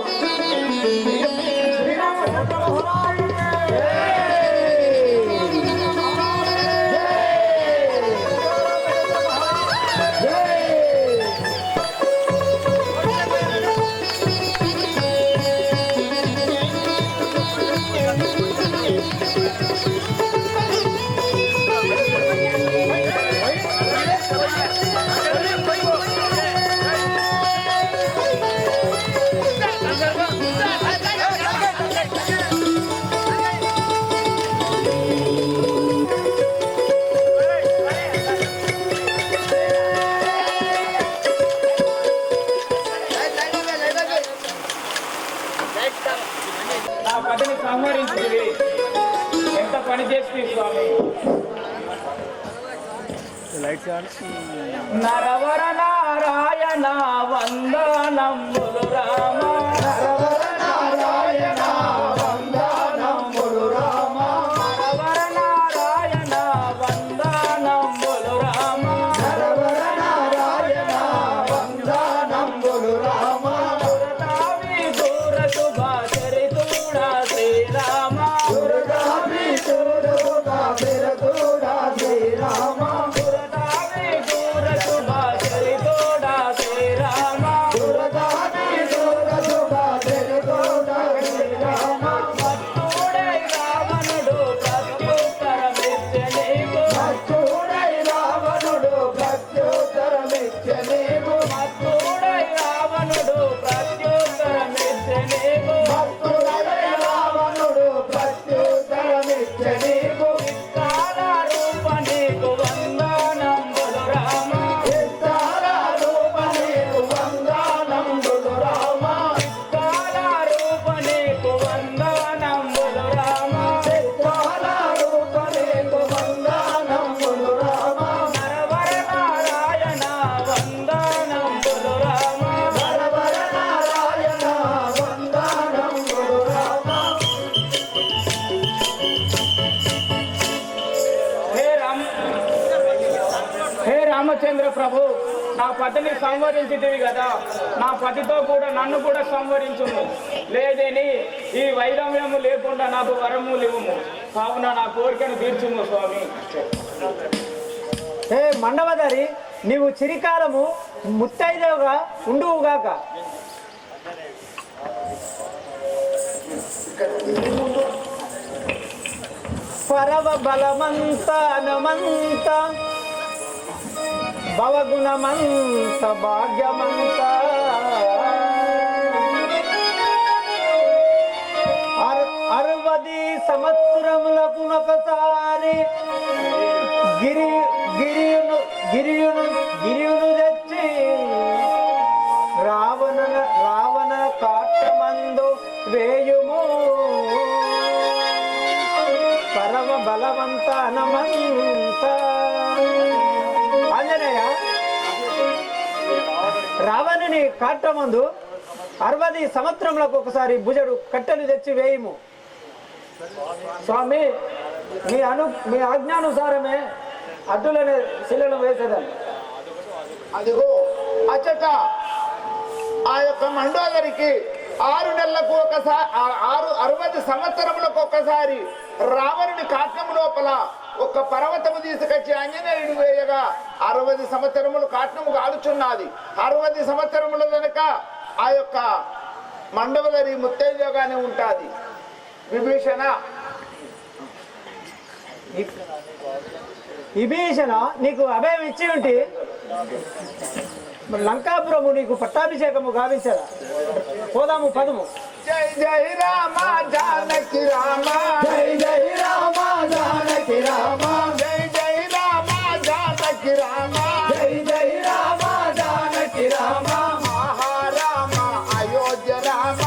నా పతిని సంహరించింది ఎంత పని చేస్తుంది స్వామి. నరవర నారాయణ వందనములు రామ, నరవర నారాయణ వందనములు రామ, నరవర నారాయణ వందనములు రామ, నరవర నారాయణ వందనములు రామ, దురతావి దూర శుభ చరితుడ శ్రీరామ, దురతావి శుభ రామచంద్ర ప్రభు, నా పతిని సంవరించితివి కదా, నా పతితో కూడా నన్ను కూడా సంవరించుము. లేదని ఈ వైరమ్యము లేకుండా నాకు వరము లేవుము. కావున నా కోరికను తీర్చుము స్వామి. ఏ మండవదరి, నీవు చిరికాలము ముత్తైదవుగా ఉండువుగాక. పరవ బలమంత నమంత భవగుణమంత భాగ్యమంత అరవది సంవత్సరములకు ఒకసారి గిరియును తెచ్చి రావణ కాట్టమందు వేయుము. పరమ బలవంత నమంత. ఆంజనేయ, రావణుని కాట్టమందు 60 సంవత్సరములకు ఒకసారి భుజడు కట్టెలు తెచ్చి వేయము. స్వామి, మీ ఆజ్ఞానుసారమే అడ్డులనే శిలను వేసేదాన్ని. అదిగో అచ్చట ఆ యొక్క మండోదరికి 6 నెలలకు ఒకసారి 60 సంవత్సరములకు ఒకసారి రావణుని కాట్నము లోపల ఒక పర్వతము తీసుకొచ్చి ఆంజనేయుడు వేయగా 60 సంవత్సరములు కాట్నము కాలుచున్నది. 60 సంవత్సరముల వెనుక ఆ యొక్క మండవదరి ముత్తైదుగానే ఉంటుంది. విభీషణ, విభీషణ, నీకు అభయం ఇచ్చి ఉంటే లంకాపురము నీకు పట్టాభిషేకము గావించదా? పోదాము, పదము. జై జై రామ జానకి రామ, జై జై రామ జానకి రామ, జై జై రామ జానకి రామ, జై జై రామ జానకి రామ, మహారామ అయోధ్య రామ,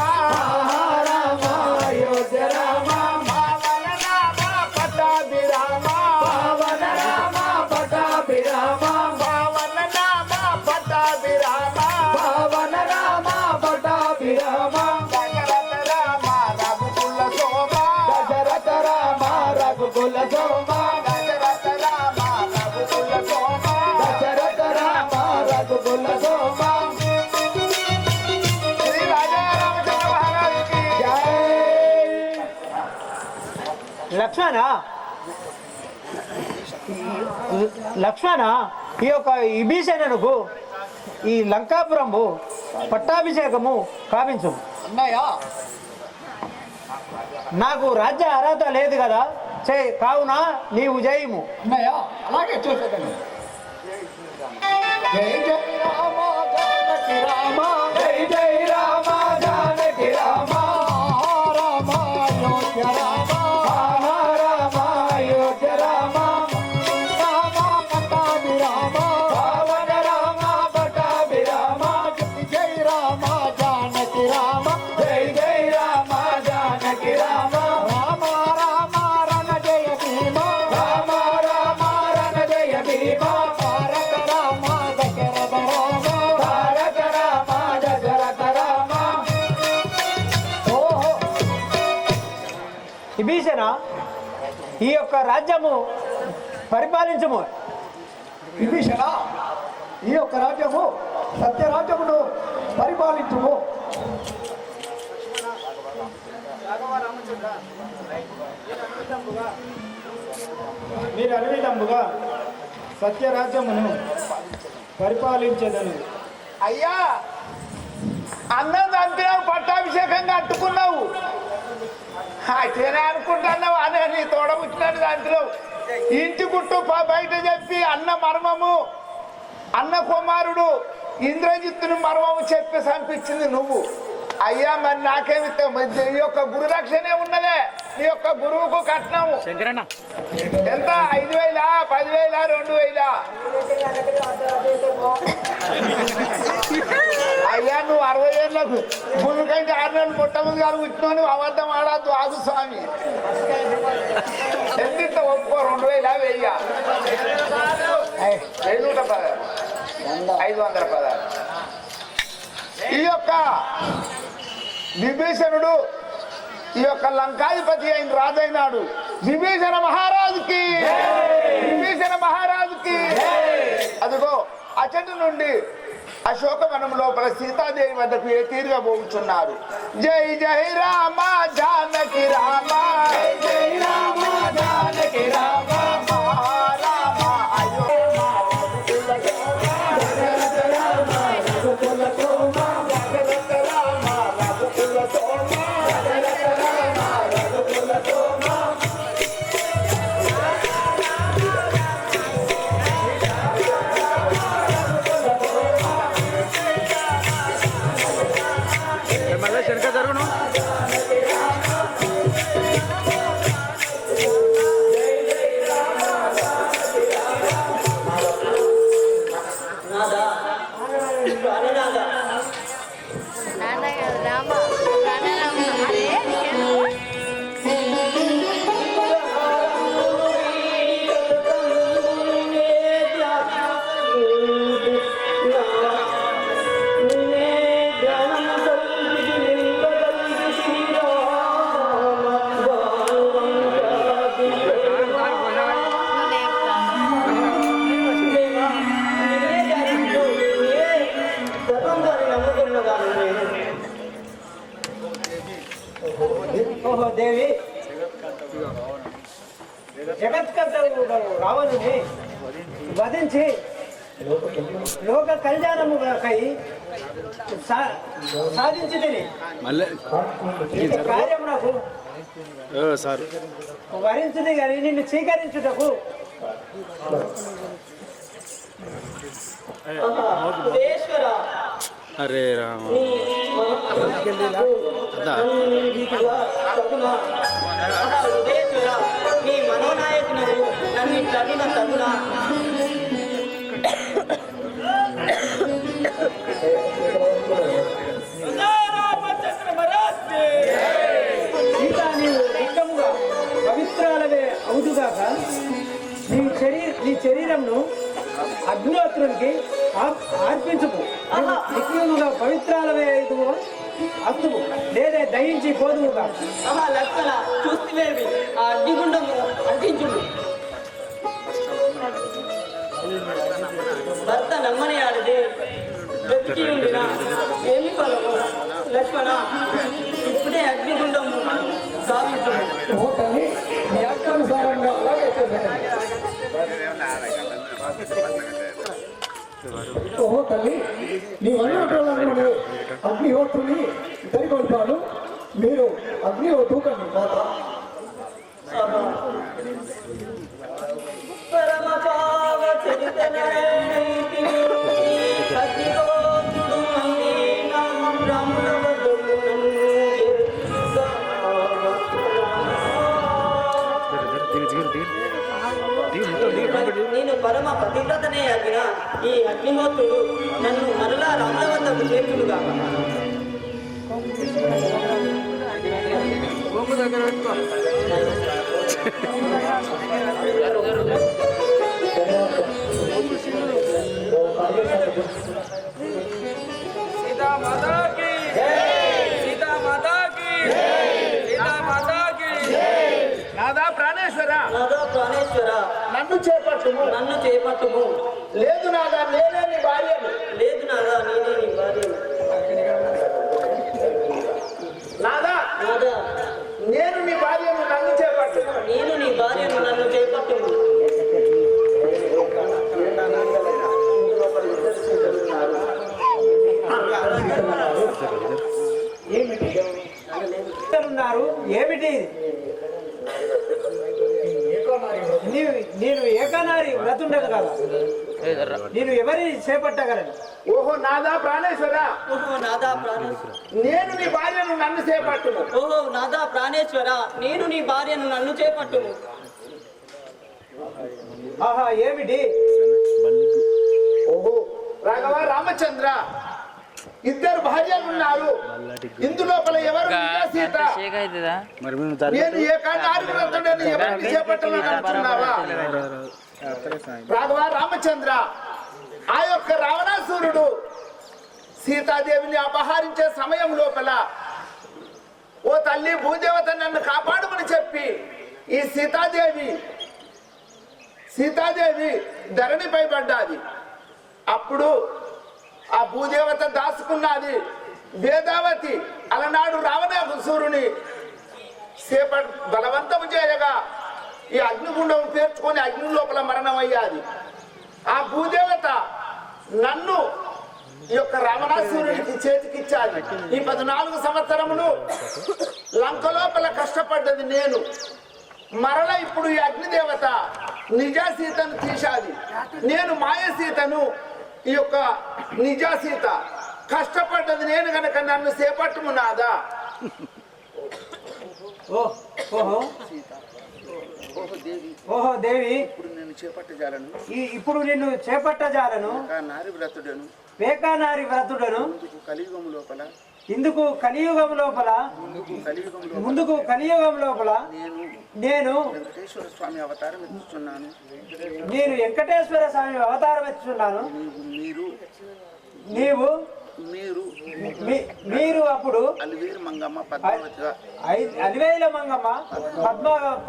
రామ అయోధ్య రామ, పావన రామ పటాభి రామ, పవన రామ పటాభి రామ, పావన రామ పటాభి రామ, పవన రామ పటాభి రామ, దశరథ రామ రఘుకుల శోభ, దశరథ రామ రఘుకుల శోభ, దశరథ రామ రఘుకుల శోభ, దశరథ రామ రఘుకుల శోభ. శ్రీ రాజా రామచంద్ర మహారాజుకి లక్ష్మణ, ఈ యొక్క విభీషణునకు ఈ లంకాపురము పట్టాభిషేకము కావించు. అన్నయ్య, నాకు రాజ్య అర్హత లేదు కదా, కావున నీవు జయము. అన్నయ్య, అలాగే చూసేదండి. జై జై రామ జానకి రామ, జై జై రామ జానకి రామ, రామ అయోధ్య రామ, రామ అయోధ్య రామ, రామ పటాభి రామ, పవన రామ పటాభి రామ, జై రామ జానకి రామ, జై జై రామ జానకి రామ, రామ రామ రణ జయ భీమ, రామ రామ రణ జయ భీమ, తారక రామ దశరథ రామ, తారక రామ దశరథ రామ. ఓహో విభీషణ, ఈ యొక్క రాజ్యము పరిపాలించము. విభీషణ, ఈ యొక్క రాజ్యము సత్యరాజ్యమును పరిపాలించుము. మీరు అడవిదంబుగా సత్యరాజ్యమును పరిపాలించేదను. అయ్యా, అన్నం చంపినావు, పట్టాభిషేకంగా అట్టుకున్నావు. అయితేనే అనుకుంటున్నావు అనే నీ తోడబుచ్చినట్టు చంపినావు. ఇంటి గుట్టు బయట చెప్పి అన్న మర్మము, అన్న కుమారుడు ఇంద్రజిత్తుని మర్మము చెప్పి చంపించింది నువ్వు. అయ్యా, మరి నాకేమిస్తావు? ఈ యొక్క గురురక్షణే ఉన్నదే. నీ యొక్క గురువుకు కట్నము ఎంత? 5,000, 10,000, 2,000? అయ్యా, నువ్వు 60 ఏళ్ళకు భూమి కంటే 6 నెలలు పుట్టముందు గారు వచ్చినావు. అబద్ధం ఆడద్దు, ఆగు స్వామి. ఎంత ఒప్పుకో? 2,000, 1,000, 516. ఈ యొక్క విభీషణుడు ఈ యొక్క లంకాధిపతి అయిన రాజైనాడు. విభీషణ మహారాజుకి, విభీషణ మహారాజుకి. అదిగో అచటి నుండి అశోకవనం లోపల సీతాదేవి వద్దకు ఏ తీరుగా పోగుచున్నారు. జై జై రామ జానకి రామ, జై రామ జానకి రామ, రామ అయో ఓహో దేవి, జగత్కర్తవు రావణుని వధించి లోక కళ్యాణముకై సాధించితిని. కార్యం నాకు వరించింది కానీ నిన్ను స్వీకరించుటకు అరే రామ నీ మనోనాయకుడు నన్ను తగిన తగునా సీత నీవు నిత్యముగా పవిత్రాలవే అవుదుగాక నీ శరీరంను అగ్నిహోత్రునికి అర్పించుము. నిత్యముగా పవిత్రాలవే అవుదువు అస్తువు లేదే దయించి పోదువుగా. లక్షణ చూస్తేవి ఆ అగ్నిగుండము అంటించుడు. భర్త నమ్మని ఆడిది బ్రతికి ఉండినా ఏమి ఫలము లక్ష్మణ, ఇప్పుడే అగ్నిగుండము సాధించుడు. ఓహో తల్లి, నీ అన్నట్టు అగ్నిహోత్రుని దరికొల్పాను. మీరు అగ్నిహోత్రుకండి మాత. పరమ పావ చరితనైతి అగ్నిహోత్రుడు నన్నేనా బ్రహ్మణ వదలు నేను పరమ పతివ్రతనే అగిన ఈ అగ్నిహోత్రుడు నన్ను మరలా రాముల వద్దకు చేర్చుడుగా. సీతా మాతాకి సీతా మాతాకి సీతా మాతాకి. నాదా ప్రాణేశ్వర, నాదా ప్రాణేశ్వర, నన్ను చేపట్టుము. నన్ను చేపట్టుము. లేదు నాదా, నేనే నీ భార్యను. లేదు నాదా, నేనే నీ భార్యను. నాదా, నాదా, నేను నీ భార్యను, నన్ను చేపట్టుము. నేను నీ భార్యను, నన్ను చేపట్టుము. ఉన్నారు ఏమిటి? నేను ఏకనారి వ్రతుండదు కదా, నేను ఎవరి చేపట్టగలను? ఓహో నాదా ప్రాణేశ్వర, ఓహో నాదా ప్రాణేశ్వర, నేను నీ భార్యను, నన్ను చేపట్టుము. ఓహో నాదా ప్రాణేశ్వర, నేను నీ భార్యను, నన్ను చేపట్టుము. ఆహా ఏమిటి? ఓహో రాఘవ రామచంద్ర, ఇద్దరు భార్యలు ఉన్నారు. ఇందులోపల ఎవరు సీత? నేను ఏకాండారి వ్రతుడని ఎవరిని చేపట్టాలని అంటున్నావా? రాఘవ రామచంద్ర, ఆ యొక్క రావణాసురుడు సీతాదేవిని అపహరించే సమయం లోపల ఓ తల్లి భూదేవత నన్ను కాపాడమని చెప్పి ఈ సీతాదేవి ధరణిపై పడ్డాది. అప్పుడు ఆ భూదేవత దాచుకున్నది వేదావతి అలనాడు రావణాసురుని బలవంతం చేయగా ఈ అగ్నిగుండం పేర్చుకొని అగ్ని లోపల మరణం అయ్యాది. ఆ భూదేవత నన్ను ఈ యొక్క రావణాసురునికి చేతికిచ్చాది. ఈ 14 సంవత్సరములు లంక లోపల కష్టపడ్డది నేను. మరల ఇప్పుడు ఈ అగ్నిదేవత నిజా సీతను తీశాది. నేను మాయ సీతను, ఈ యొక్క నిజా సీత కష్టపడ్డది నేను గనక నన్ను చేపట్టుమున్నాదా. ఓహో దేవి, ఇప్పుడు నేను చేపట్టజాలను, ఇప్పుడు నిన్ను చేపట్టజాలను, నారి వ్రతుడను, వేకానారి వ్రతుడను, ఇందుకు కలియుగం లోపల ముందుకు కలియుగం లోపల నేను వెంకటేశ్వర స్వామి అవతారం ఎత్తుచున్నాను. నేను వెంకటేశ్వర స్వామి అవతారం ఎత్తుచున్నాను. నీవు మీరు అప్పుడు అలివేలు మంగమ్మ పద్మావతిగా అలివేల మంగమ్మ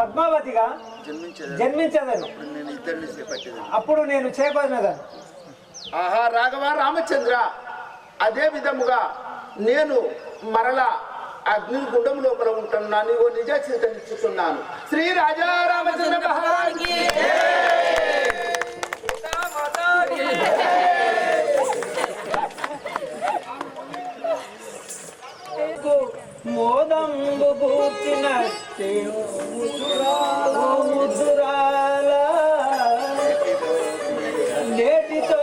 పద్మావతిగా జన్మించదను. అప్పుడు నేను చేపట్టినదను. ఆహా రాఘవ రామచంద్ర, అదే విధముగా నేను మరలా అగ్ని గుండం లోపల ఉంటున్నాను. నీవు నిజ చింతనిస్తున్నాను. శ్రీ రాజా రామచంద్ర మహారాజుకి మోదంబు కూర్చున్నట్టే ముద్దురాల నేటితో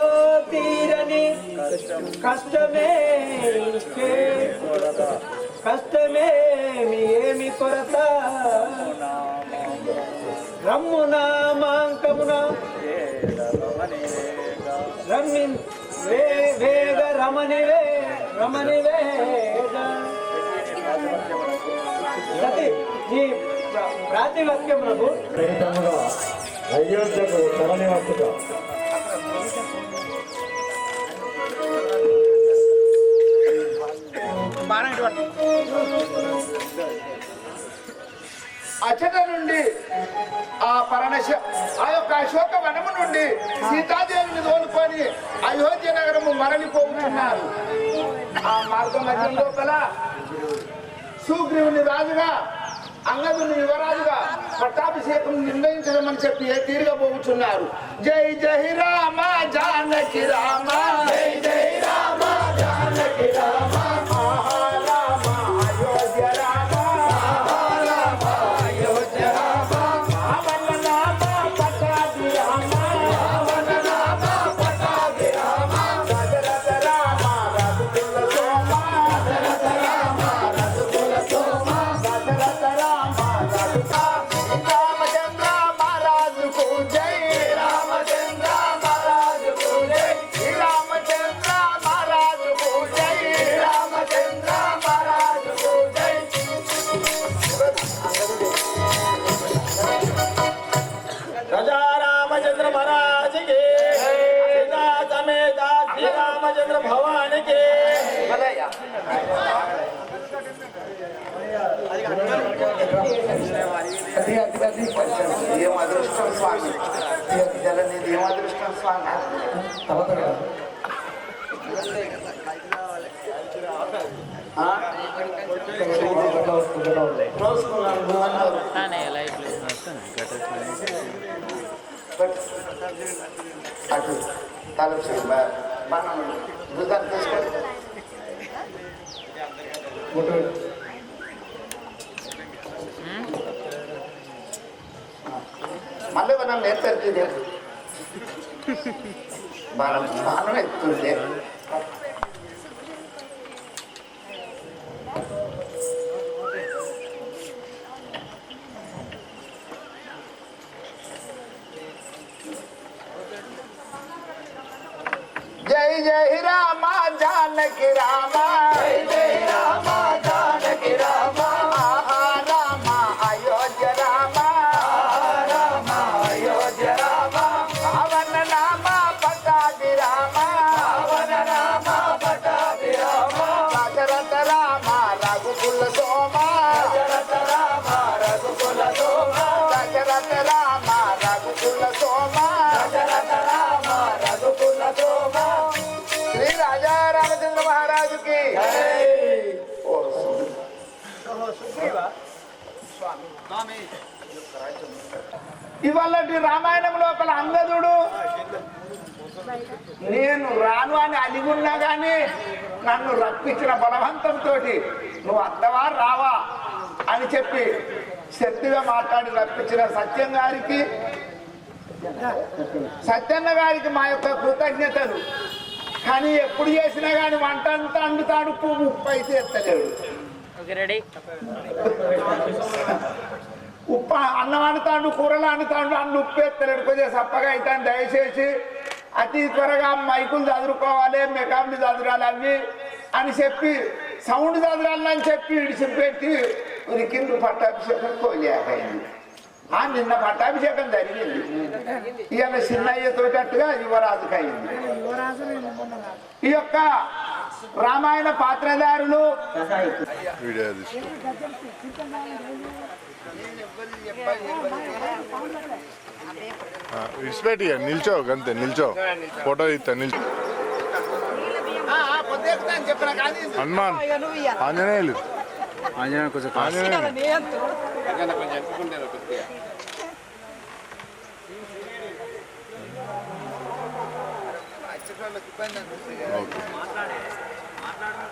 తీరని కష్టమేమి ఏమి కొరత రమ్మునా మాంకమున వేగ రమణి వేగ ఈ ప్రాతివాక్యములకు అయోధ్యకు తరలి వస్తుగా అచట నుండి ఆ యొక్క అశోక వనము నుండి సీతాదేవిని తోలుకొని అయోధ్య నగరము మరలిపోతున్నారు. ఆ మార్గ మధ్య లోపల సుగ్రీవుని రాజుగా, అంగదుని యువరాజుగా పట్టాభిషేకం నిర్ణయించడమని చెప్పి ఏ తీరుగా పోతున్నారు. జై జై రామ జానకి రామ, జై జై రామ జానకి రామ, ఏం అదృష్టం స్వామి, జలనిధి ఏం అదృష్టం స్వామి. అటు తలపు మనం మృగాన్ని తీసుకోండి. మళ్ళీ మనం నేర్పడుతుంది బాణం ఎత్తుంది. జై జై రామ జానకి రామ, జై జై రామ జానకి రామ, ఆహా రామ అయోధ్య రామ, రామ అయోధ్య రామ, పవన నామ పటాభి రామ, పవన నామ పటాభి రామ, దశరథ రామ రఘుకుల సోమ, దశరథ రామ రఘుకుల సోమ, దశరథ రామ రఘుకుల సోమ, దశరథ రామ రఘుకుల సోమ. రామచంద్ర మహారాజుకి ఇవాళ రామాయణం లోపల అంగదుడు నేను రాను అని అలిగున్నా గాని నన్ను రప్పించిన బలవంతంతో నువ్వు అత్తవా రావా అని చెప్పి శక్తిగా మాట్లాడి రప్పించిన సత్యన్న గారికి మా యొక్క కృతజ్ఞతలు. కానీ ఎప్పుడు చేసినా కానీ వంట అంతా అండుతాడు, పువ్వు ఉప్పు అయితే ఎత్తలేడు. ఉప్పు అన్నం వండుతాడు, కూరలు వండుతాడు, అన్ను ఉప్పు ఎత్తలేడు. కొద్దిగా సప్పగా అవుతాను. దయచేసి అతి త్వరగా మైకులు చదువుకోవాలి, మెకాన్లు చదువురాలి అవి అని చెప్పి సౌండ్ చదువురాలని చెప్పి ఇడిచిపెట్టి ఉరికింది. పట్టాభిషేకం కోలేకైంది. నిన్న పట్టాభిషేకం జరిగింది. ఇవాళ చిన్నయ్యతోటట్టుగా యువరాజుకి అయింది. ఈ యొక్క రామాయణ పాత్రధారులు విడిచిపెట్టి నిల్చో అంతే, నిల్చో ఫోటో ఇస్తా నిల్చో. హనుమాన్ ఆంజనేయులు ఓకే.